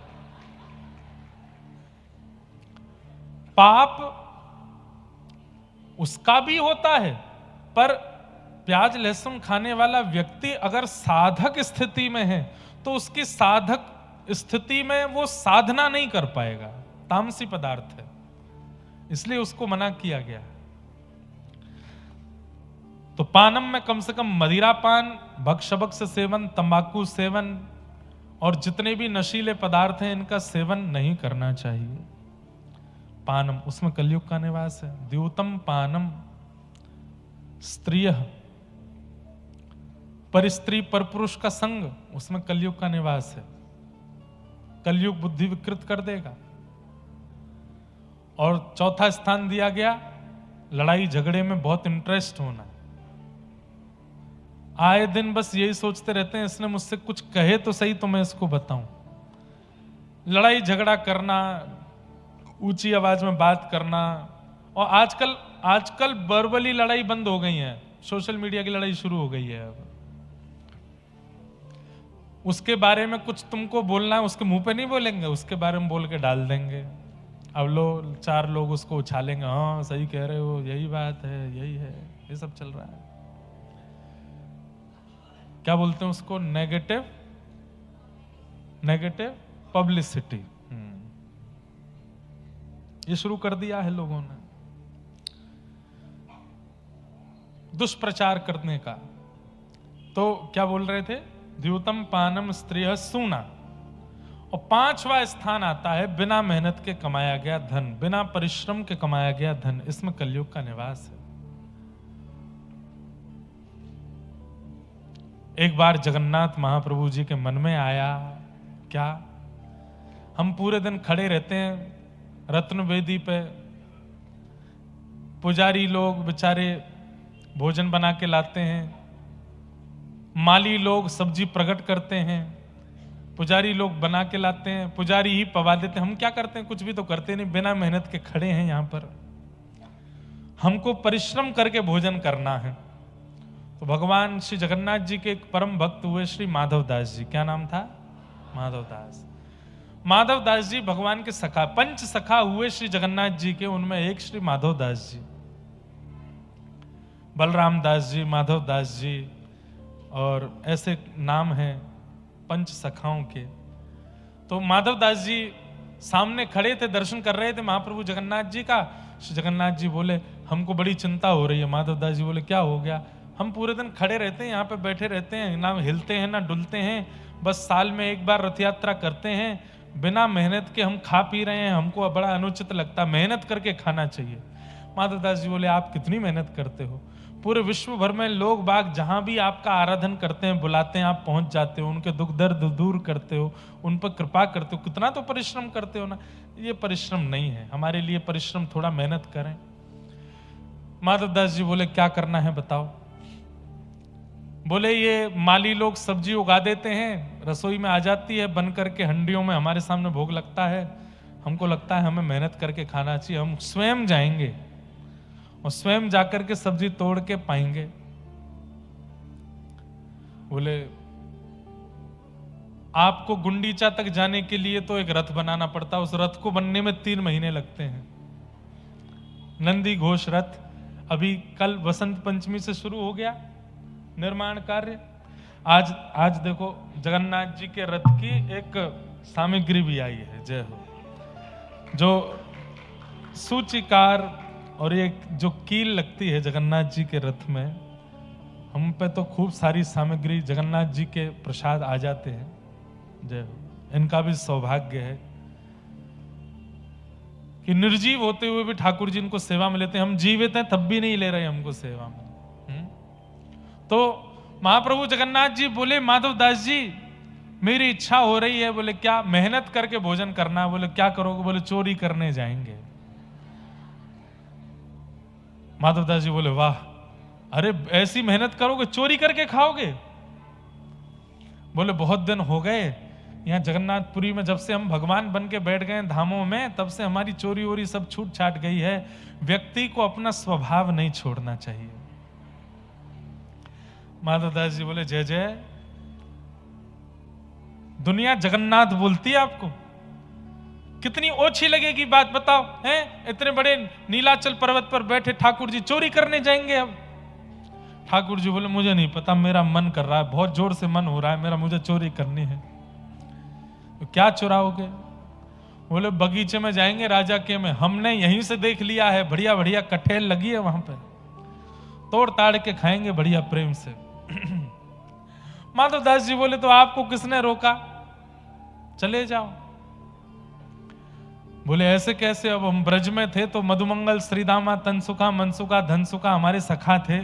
पाप उसका भी होता है, पर प्याज लहसुन खाने वाला व्यक्ति अगर साधक स्थिति में है तो उसकी साधक स्थिति में वो साधना नहीं कर पाएगा, तामसी पदार्थ है, इसलिए उसको मना किया गया। तो पानम में कम से कम मदिरा पान, भक्ष भक्ष सेवन, तंबाकू सेवन और जितने भी नशीले पदार्थ हैं इनका सेवन नहीं करना चाहिए। पानम, उसमें कलयुग का निवास है। द्यूतम पानम, स्त्रिय पर स्त्री पर पुरुष का संग, उसमें कलयुग का निवास है। कलयुग बुद्धि विकृत कर देगा। और चौथा स्थान दिया गया लड़ाई झगड़े में बहुत इंटरेस्ट होना। आए दिन बस यही सोचते रहते हैं इसने मुझसे कुछ कहे तो सही तो मैं इसको बताऊं। लड़ाई झगड़ा करना, ऊंची आवाज में बात करना, और आजकल वर्बली लड़ाई बंद हो गई है, सोशल मीडिया की लड़ाई शुरू हो गई है। अब उसके बारे में कुछ तुमको बोलना है, उसके मुंह पे नहीं बोलेंगे, उसके बारे में बोल के डाल देंगे। अब चार लोग उसको उछालेंगे, हाँ सही कह रहे हो, यही बात है, यही है, ये सब चल रहा है। क्या बोलते हैं उसको? Negative publicity. ये शुरू कर दिया है लोगों ने, दुष्प्रचार करने का। तो क्या बोल रहे थे? द्यूतम पानम स्त्रिय सूना। और पांचवा स्थान आता है बिना मेहनत के कमाया गया धन, बिना परिश्रम के कमाया गया धन। इसमें कलयुग का निवास है। एक बार जगन्नाथ महाप्रभु जी के मन में आया, क्या हम पूरे दिन खड़े रहते हैं रत्न वेदी पे, पुजारी लोग बेचारे भोजन बना के लाते हैं, माली लोग सब्जी प्रकट करते हैं, पुजारी लोग बना के लाते हैं, पुजारी ही पवा देते हैं। हम क्या करते हैं? कुछ भी तो करते नहीं, बिना मेहनत के खड़े हैं यहां पर। हमको परिश्रम करके भोजन करना है। तो भगवान श्री जगन्नाथ जी के एक परम भक्त हुए श्री माधवदास जी। क्या नाम था? माधवदास। माधवदास जी भगवान के सखा, पंच सखा हुए श्री जगन्नाथ जी के, उनमें एक श्री माधवदास जी, बलराम दास जी, माधवदास जी, और ऐसे नाम हैं पंच सखाओं के। तो माधवदास जी सामने खड़े थे, दर्शन कर रहे थे महाप्रभु जगन्नाथ जी का। श्री जगन्नाथ जी बोले हमको बड़ी चिंता हो रही है। माधवदास जी बोले क्या हो गया? हम पूरे दिन खड़े रहते हैं, यहाँ पे बैठे रहते हैं, ना हिलते हैं ना डुलते हैं, बस साल में एक बार रथ यात्रा करते हैं, बिना मेहनत के हम खा पी रहे हैं, हमको बड़ा अनुचित लगता, मेहनत करके खाना चाहिए। माधवदास जी बोले आप कितनी मेहनत करते हो? पूरे विश्व भर में लोग बाग जहां भी आपका आराधन करते हैं, बुलाते हैं, आप पहुंच जाते हो, उनके दुख दर्द दूर करते हो, उन पर कृपा करते हो, कितना तो परिश्रम करते हो ना। ये परिश्रम नहीं है, हमारे लिए परिश्रम थोड़ा मेहनत करें। माधवदास जी बोले क्या करना है बताओ? बोले ये माली लोग सब्जी उगा देते हैं, रसोई में आ जाती है बन करके हंडियों में, हमारे सामने भोग लगता है, हमको लगता है हमें मेहनत करके खाना चाहिए, हम स्वयं जाएंगे और स्वयं जाकर के सब्जी तोड़ के पाएंगे। बोले आपको गुंडीचा तक जाने के लिए तो एक रथ बनाना पड़ता है, उस रथ को बनने में 3 महीने लगते हैं। नंदी घोष रथ अभी कल वसंत पंचमी से शुरू हो गया निर्माण कार्य। आज देखो जगन्नाथ जी के रथ की एक सामग्री भी आई है, जय हो, जो सूचिकार और एक जो कील लगती है जगन्नाथ जी के रथ में, हम पे तो खूब सारी सामग्री जगन्नाथ जी के प्रसाद आ जाते हैं, जय हो। इनका भी सौभाग्य है कि निर्जीव होते हुए भी ठाकुर जी इनको सेवा में लेते हैं। हम जीवित हैं तब भी नहीं ले रहे हमको सेवा में। तो महाप्रभु जगन्नाथ जी बोले माधव दास जी मेरी इच्छा हो रही है। बोले क्या? मेहनत करके भोजन करना। बोले क्या करोगे? बोले चोरी करने जाएंगे। माधव दास जी बोले वाह, अरे ऐसी मेहनत करोगे चोरी करके खाओगे? बोले बहुत दिन हो गए यहाँ जगन्नाथपुरी में, जब से हम भगवान बन के बैठ गए धामों में, तब से हमारी चोरी वोरी सब छूट छाट गई है। व्यक्ति को अपना स्वभाव नहीं छोड़ना चाहिए। माधवदास जी बोले जय जय, दुनिया जगन्नाथ बोलती है आपको, कितनी ओछी लगेगी बात बताओ, हैं? इतने बड़े नीलाचल पर्वत पर बैठे ठाकुर जी चोरी करने जाएंगे अब? ठाकुर जी बोले मुझे नहीं पता, मेरा मन कर रहा है, बहुत जोर से मन हो रहा है मेरा, मुझे चोरी करनी है। तो क्या चुराओगे? बोले बगीचे में जाएंगे राजा के में, हमने यहीं से देख लिया है, बढ़िया बढ़िया कठेल लगी है वहां पे, तोड़ ताड़ के खाएंगे बढ़िया प्रेम से। माधवदास जी बोले तो आपको किसने रोका, चले जाओ। बोले ऐसे कैसे? अब हम ब्रज में थे तो मधुमंगल, श्रीदामा, तनसुखा, मनसुखा, धनसुखा हमारे सखा थे,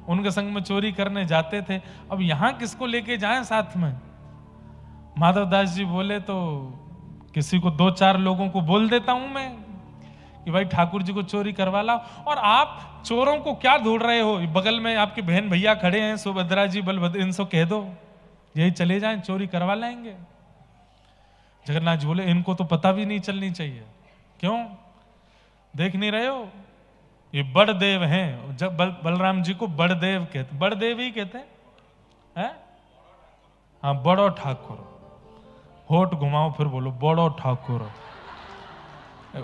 उनके संग में चोरी करने जाते थे। अब यहां किसको लेके जाएं साथ में? माधवदास जी बोले तो किसी को 2-4 लोगों को बोल देता हूं मैं कि भाई ठाकुर जी को चोरी करवा लाओ। और आप चोरों को क्या ढूंढ रहे हो? बगल में आपके बहन भैया खड़े हैं, सुभद्रा जी, बलभद्र, इनसे कह दो यही चले जाएं, चोरी करवा लाएंगे। जगन्नाथ जी बोले इनको तो पता भी नहीं चलनी चाहिए। क्यों? देख नहीं रहे हो ये बड़देव हैं। जब बलराम जी को बड़देव कहते, बड़देव ही कहते हैं। हाँ, बड़ो ठाकुर। होठ घुमाओ फिर बोलो बड़ो ठाकुर।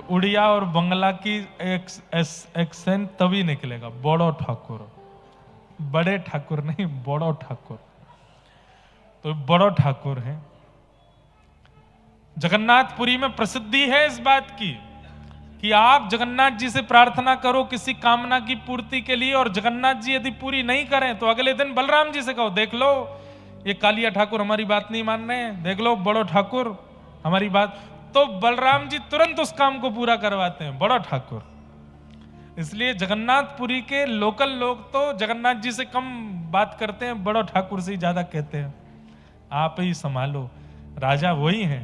उड़िया और बंगला की एक्सेंट तभी निकलेगा, बड़ो ठाकुर, बड़े ठाकुर नहीं, बड़ो ठाकुर। तो बड़ो ठाकुर हैं। जगन्नाथपुरी में प्रसिद्धि है इस बात की कि आप जगन्नाथ जी से प्रार्थना करो किसी कामना की पूर्ति के लिए, और जगन्नाथ जी यदि पूरी नहीं करें तो अगले दिन बलराम जी से कहो देख लो ये कालिया ठाकुर हमारी बात नहीं मान रहे हैं, देख लो बड़ो ठाकुर हमारी बात, तो बलराम जी तुरंत उस काम को पूरा करवाते हैं, बड़ो ठाकुर। इसलिए जगन्नाथपुरी के लोकल लोग तो जगन्नाथ जी से कम बात करते हैं, बड़ो ठाकुर से ही ज्यादा कहते हैं। आप ही संभालो, राजा वही हैं।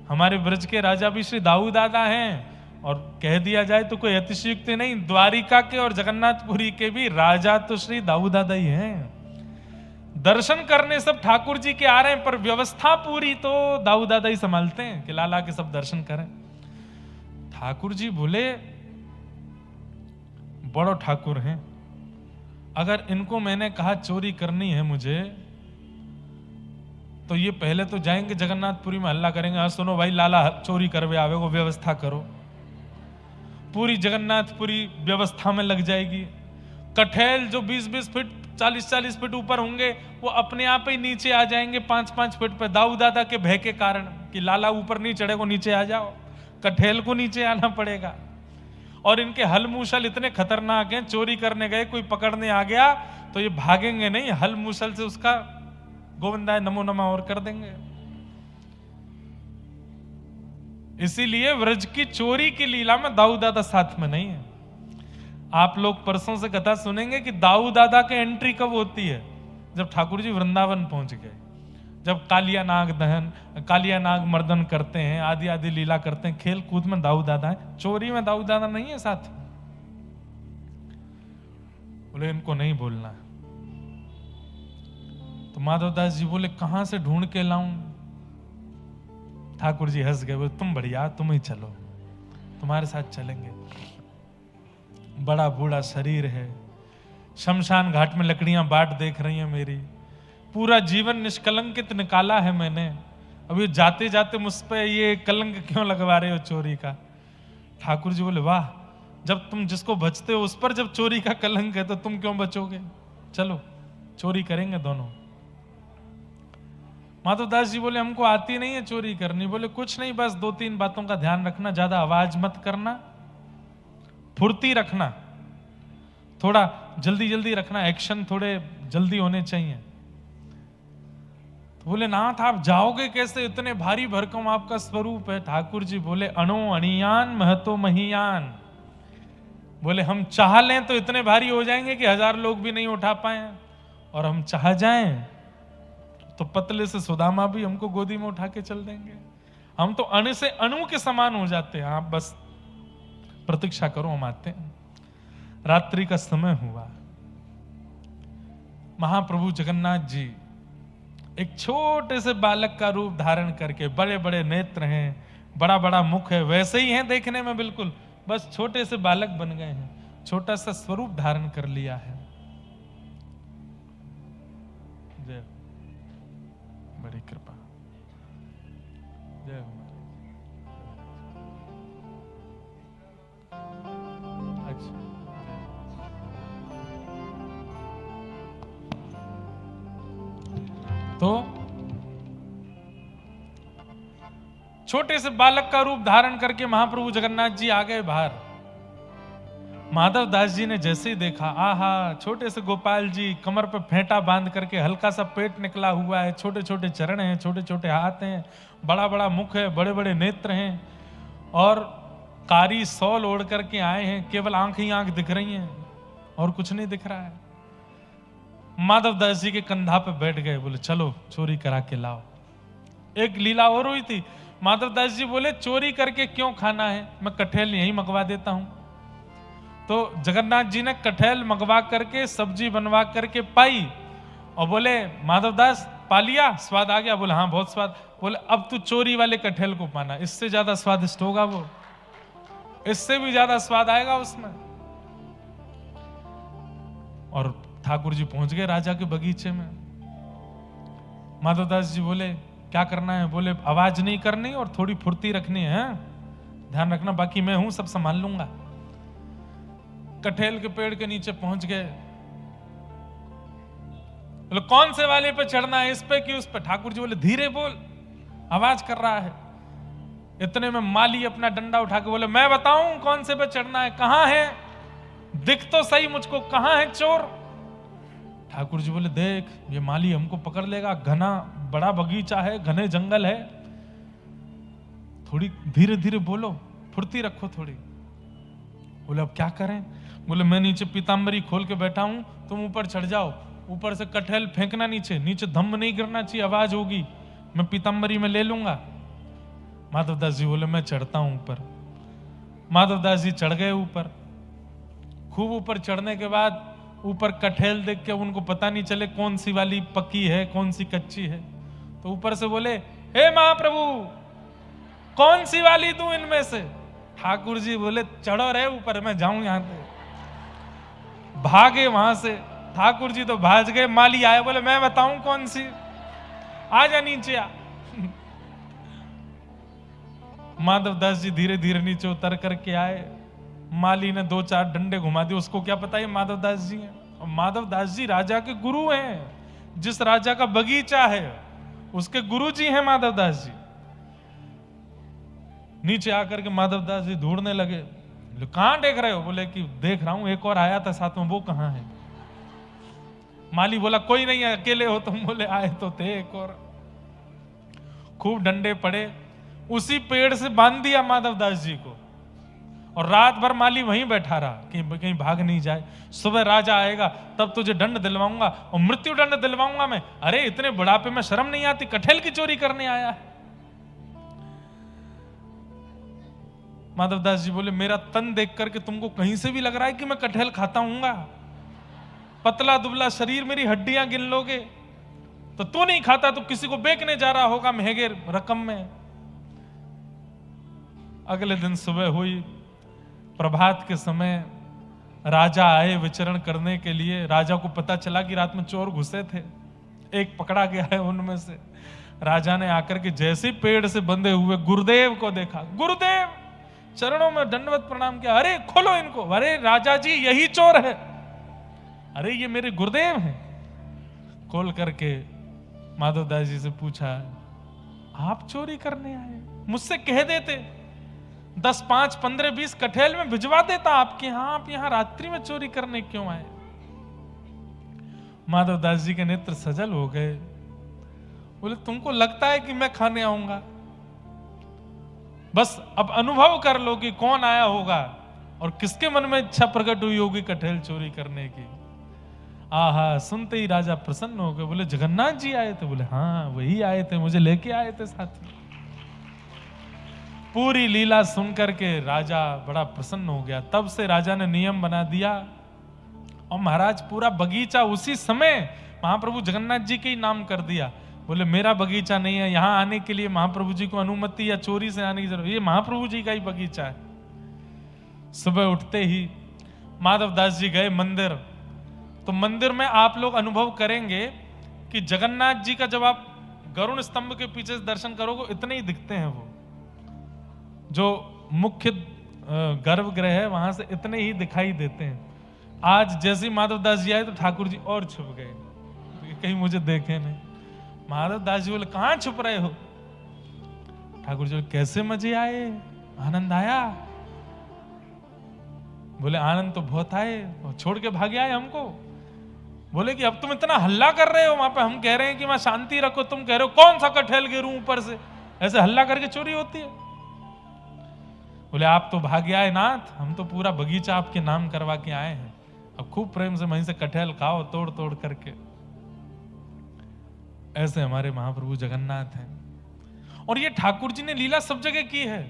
हमारे ब्रज के राजा भी श्री दाऊ दादा हैं, और कह दिया जाए तो कोई अतिशयोक्ति नहीं, द्वारिका के और जगन्नाथपुरी के भी राजा तो श्री दाऊ दादा ही हैं। दर्शन करने सब ठाकुर जी के आ रहे हैं, पर व्यवस्था पूरी तो दाऊ दादा ही संभालते हैं कि लाला के सब दर्शन करें। ठाकुर जी बोले बड़ो ठाकुर हैं, अगर इनको मैंने कहा चोरी करनी है मुझे, तो ये पहले तो जाएंगे जगन्नाथपुरी में हल्ला करेंगे, हाँ सुनो भाई लाला चोरी करवे आवे को व्यवस्था करो। पूरी जगन्नाथपुरी व्यवस्था में लग जाएगी। कठेल जो 20-20 फीट 40-40 फीट ऊपर होंगे वो अपने आप ही नीचे आ जाएंगे 5-5 फीट पे, दाऊ दादा के भय के कारण कि लाला ऊपर नहीं चढ़ेगा, नीचे आ जाओ। कठेल को नीचे आना पड़ेगा। और इनके हल मूसल इतने खतरनाक हैं, चोरी करने गए कोई पकड़ने आ गया तो ये भागेंगे नहीं, हल मूसल से उसका गोविंदाय नमो नमः और कर देंगे। इसीलिए व्रज की चोरी की लीला में दाऊ दादा साथ में नहीं है। आप लोग परसों से कथा सुनेंगे कि दाऊ दादा के एंट्री कब होती है, जब ठाकुर जी वृंदावन पहुंच गए, जब कालिया नाग दहन, कालिया नाग मर्दन करते हैं, आदि आदि लीला करते हैं, खेल कूद में दाऊ दादा है, चोरी में दाऊ दादा नहीं है साथ। बोले इनको नहीं बोलना। तो माधवदास जी बोले कहां से ढूंढ के लाऊं? ठाकुर जी हंस गए, बोले तुम बढ़िया, तुम ही चलो, तुम्हारे साथ चलेंगे। बड़ा बूढ़ा शरीर है, शमशान घाट में लकड़ियां बाट देख रही हैं मेरी, पूरा जीवन निष्कलंकित निकाला है मैंने, अब ये जाते जाते मुझ पे ये कलंक क्यों लगवा रहे हो चोरी का? ठाकुर जी बोले वाह, जब तुम जिसको बचते हो उस पर जब चोरी का कलंक है तो तुम क्यों बचोगे? चलो चोरी करेंगे दोनों। माधवदास जी बोले हमको आती नहीं है चोरी करनी। बोले कुछ नहीं, बस 2-3 बातों का ध्यान रखना, ज्यादा आवाज मत करना, फुर्ती रखना, थोड़ा जल्दी जल्दी रखना, एक्शन थोड़े जल्दी होने चाहिए। तो बोले नाथ आप जाओगे कैसे, इतने भारी भरकम आपका स्वरूप है। ठाकुर जी बोले अणो अणियान महतो महियान। बोले हम चाह लें तो इतने भारी हो जाएंगे कि 1000 लोग भी नहीं उठा पाए, और हम चाह जाएं तो पतले से सुदामा भी हमको गोदी में उठा के चल देंगे। हम तो अणु से अणु के समान हो जाते हैं। आप बस प्रतीक्षा करो, हम आते हैं। रात्रि का समय हुआ। महाप्रभु जगन्नाथ जी एक छोटे से बालक का रूप धारण करके, बड़े बड़े नेत्र हैं, बड़ा बड़ा मुख है, वैसे ही हैं देखने में बिल्कुल, बस छोटे से बालक बन गए हैं, छोटा सा स्वरूप धारण कर लिया है। जय बड़ी कृपा, जय अच्छा। तो छोटे से बालक का रूप धारण करके महाप्रभु जगन्नाथ जी आ गए बाहर। माधव दास जी ने जैसे ही देखा, आहा छोटे से गोपाल जी कमर पे फेंटा बांध करके, हल्का सा पेट निकला हुआ है, छोटे छोटे चरण हैं, छोटे छोटे हाथ हैं, बड़ा बड़ा मुख है, बड़े बड़े नेत्र हैं, और कारी सौल ओढ़ करके आए हैं, केवल आंख ही आंख दिख रही हैं और कुछ नहीं दिख रहा है। माधव दास जी के कंधा पे बैठ गए, बोले चलो चोरी करा के लाओ। एक लीला और हुई थी। माधव दास जी बोले चोरी करके क्यों खाना है, मैं कटहल यहीं मंगवा देता हूं। तो जगन्नाथ जी ने कटहल मंगवा करके, सब्जी बनवा करके पाई, और बोले माधवदास पा लिया, स्वाद आ गया? बोले हाँ बहुत स्वाद। बोले अब तू चोरी वाले कटहल को पाना, इससे ज्यादा स्वादिष्ट होगा वो, इससे भी ज्यादा स्वाद आएगा उसमें। और ठाकुर जी पहुंच गए राजा के बगीचे में। माधवदास जी बोले क्या करना है? बोले आवाज नहीं करनी और थोड़ी फुर्ती रखनी है, ध्यान रखना, बाकी मैं हूं, सब संभाल लूंगा। कटहल के पेड़ के नीचे पहुंच गए। बोले कौन से वाले पे चढ़ना है, इस पे कि उस पे? ठाकुर जी बोले धीरे बोल, आवाज कर रहा है। इतने में माली अपना डंडा उठा के बोले मैं बताऊं कौन से पे चढ़ना है, कहां है, दिख तो सही मुझको, कहां है चोर? ठाकुर जी बोले देख ये माली हमको पकड़ लेगा, घना बड़ा बगीचा है, घने जंगल है, थोड़ी धीरे धीरे बोलो, फुर्ती रखो थोड़ी। बोले अब क्या करें? बोले मैं नीचे पीताम्बरी खोल के बैठा हूं, तुम ऊपर चढ़ जाओ, ऊपर से कटहल फेंकना नीचे, नीचे धम्म नहीं गिरना चाहिए, आवाज होगी, मैं पीताम्बरी में ले लूंगा। माधवदास जी बोले मैं चढ़ता हूं ऊपर। माधवदास जी चढ़ गए ऊपर। खूब ऊपर चढ़ने के बाद ऊपर कटहल देख के उनको पता नहीं चले कौन सी वाली पक्की है कौन सी कच्ची है। तो ऊपर से बोले हे महाप्रभु कौन सी वाली दूं इनमें से? ठाकुर जी बोले चढ़ो रहे ऊपर, मैं जाऊं यहां से। भागे वहां से, ठाकुर जी तो भाग गए। माली आए, बोले मैं बताऊं कौन सी, आ जा नीचे आ। माधवदास जी धीरे धीरे नीचे उतर करके आए। माली ने 2-4 डंडे घुमा दिए, उसको क्या पता ये माधवदास जी हैं। और माधवदास जी राजा के गुरु हैं, जिस राजा का बगीचा है उसके गुरु जी हैं माधवदास जी। नीचे आकर के माधवदास जी ढूंढने लगे। कहां देख रहे हो? बोले कि देख रहा हूं एक और आया था साथ में, वो कहां है? माली बोला कोई नहीं है, अकेले हो तुम? बोले आए तो थे एक और। खूब डंडे पड़े, उसी पेड़ से बांध दिया माधवदास जी को, और रात भर माली वहीं बैठा रहा कि कहीं भाग नहीं जाए। सुबह राजा आएगा तब तुझे दंड दिलवाऊंगा, और मृत्यु दंड दिलवाऊंगा मैं। अरे इतने बुढ़ापे में शर्म नहीं आती, कटहल की चोरी करने आया है। माधवदास जी बोले मेरा तन देख करके तुमको कहीं से भी लग रहा है कि मैं कटहल खाता हूंगा? पतला दुबला शरीर, मेरी हड्डियां गिन लोगे तो तू नहीं खाता तो किसी को बेचने जा रहा होगा महंगे रकम में। अगले दिन सुबह हुई, प्रभात के समय राजा आए विचरण करने के लिए। राजा को पता चला कि रात में चोर घुसे थे, एक पकड़ा गया है उनमें से। राजा ने आकर के जैसे पेड़ से बंधे हुए गुरुदेव को देखा। गुरुदेव चरणों में दंडवत प्रणाम किया, अरे खोलो इनको, अरे राजा जी यही चोर है, अरे ये मेरे गुरुदेव हैं। खोल करके माधवदास जी से पूछा, आप चोरी करने आए? मुझसे कह देते 10, 5, 15, 20 कठेल में भिजवा देता आपके यहां, आप यहां रात्रि में चोरी करने क्यों आए? माधवदास जी के नेत्र सजल हो गए, बोले तुमको लगता है कि मैं खाने आऊंगा? बस अब अनुभव कर लो कि कौन आया होगा और किसके मन में इच्छा प्रकट हुई होगी कठेल चोरी करने की। आहा, सुनते ही राजा प्रसन्न हो गए, बोले जगन्नाथ जी आए थे? बोले हाँ वही आए थे, मुझे लेके आए थे साथ में। पूरी लीला सुनकर के राजा बड़ा प्रसन्न हो गया। तब से राजा ने नियम बना दिया, और महाराज पूरा बगीचा उसी समय महाप्रभु जगन्नाथ जी के ही नाम कर दिया। बोले मेरा बगीचा नहीं है, यहां आने के लिए महाप्रभु जी को अनुमति या चोरी से आने की जरूरत, ये महाप्रभु जी का ही बगीचा है। सुबह उठते ही माधवदास जी गए मंदिर, तो मंदिर में आप लोग अनुभव करेंगे कि जगन्नाथ जी का जब आप गरुड़ स्तंभ के पीछे से दर्शन करोगे इतने ही दिखते हैं, वो जो मुख्य गर्भगृह है वहां से इतने ही दिखाई देते हैं। आज जैसे ही माधवदास जी आए तो ठाकुर जी और छुप गए, तो कहीं मुझे देखे नहीं। माधवदास जी बोले कहां छुप रहे हो? ठाकुर जी बोले कैसे मजे आए, आनंद आया? बोले आनंद तो बहुत आए, छोड़ के भागे आए हमको। बोले कि अब तुम इतना हल्ला कर रहे हो, वहां पे हम कह रहे हैं कि वहां शांति रखो, तुम कह रहे हो कौन सा कठेल गिरूं ऊपर से, ऐसे हल्ला करके चोरी होती है? बोले आप तो भागे आए नाथ, हम तो पूरा बगीचा आपके नाम करवा के आए हैं, अब खूब प्रेम से वहीं से कठेल खाओ तोड़ तोड़ करके। ऐसे हमारे महाप्रभु जगन्नाथ हैं। और ये ठाकुर जी ने लीला सब जगह की है।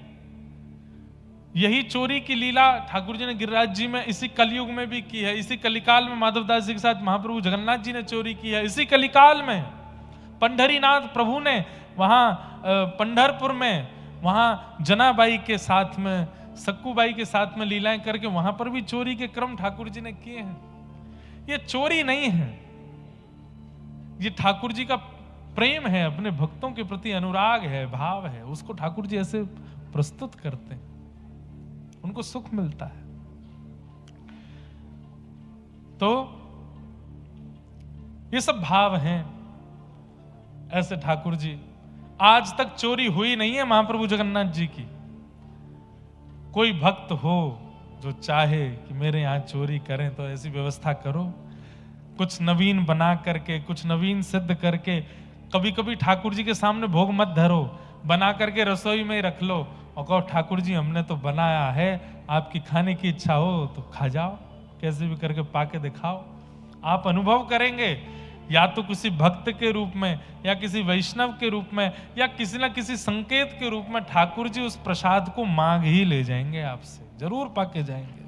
यही चोरी की लीला ठाकुर जी ने गिरिराज जी में इसी कलयुग में भी की है। इसी कलिकाल में माधवदास जी के साथ महाप्रभु जगन्नाथ जी ने चोरी की है। इसी कलिकाल में पंढरीनाथ प्रभु ने वहां पंढरपुर में वहां जनाबाई के साथ में, सक्कूबाई के साथ में लीलाएं करके वहां पर भी चोरी के क्रम ठाकुर जी ने किए हैं। ये चोरी नहीं है, ये ठाकुर जी का प्रेम है, अपने भक्तों के प्रति अनुराग है, भाव है, उसको ठाकुर जी ऐसे प्रस्तुत करते हैं, उनको सुख मिलता है। तो ये सब भाव हैं। ऐसे ठाकुर जी, आज तक चोरी हुई नहीं है महाप्रभु जगन्नाथ जी की। कोई भक्त हो जो चाहे कि मेरे यहां चोरी करें तो ऐसी व्यवस्था करो, कुछ नवीन बना करके, कुछ नवीन सिद्ध करके। कभी कभी ठाकुर जी के सामने भोग मत धरो, बना करके रसोई में ही रख लो और कहो ठाकुर जी हमने तो बनाया है, आपकी खाने की इच्छा हो तो खा जाओ, कैसे भी करके पाके दिखाओ। आप अनुभव करेंगे, या तो किसी भक्त के रूप में, या किसी वैष्णव के रूप में, या किसी ना किसी संकेत के रूप में ठाकुर जी उस प्रसाद को मांग ही ले जाएंगे आपसे, जरूर पाके जाएंगे।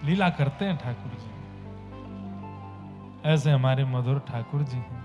लीला करते हैं ठाकुर जी। ऐसे हमारे मधुर ठाकुर जी हैं।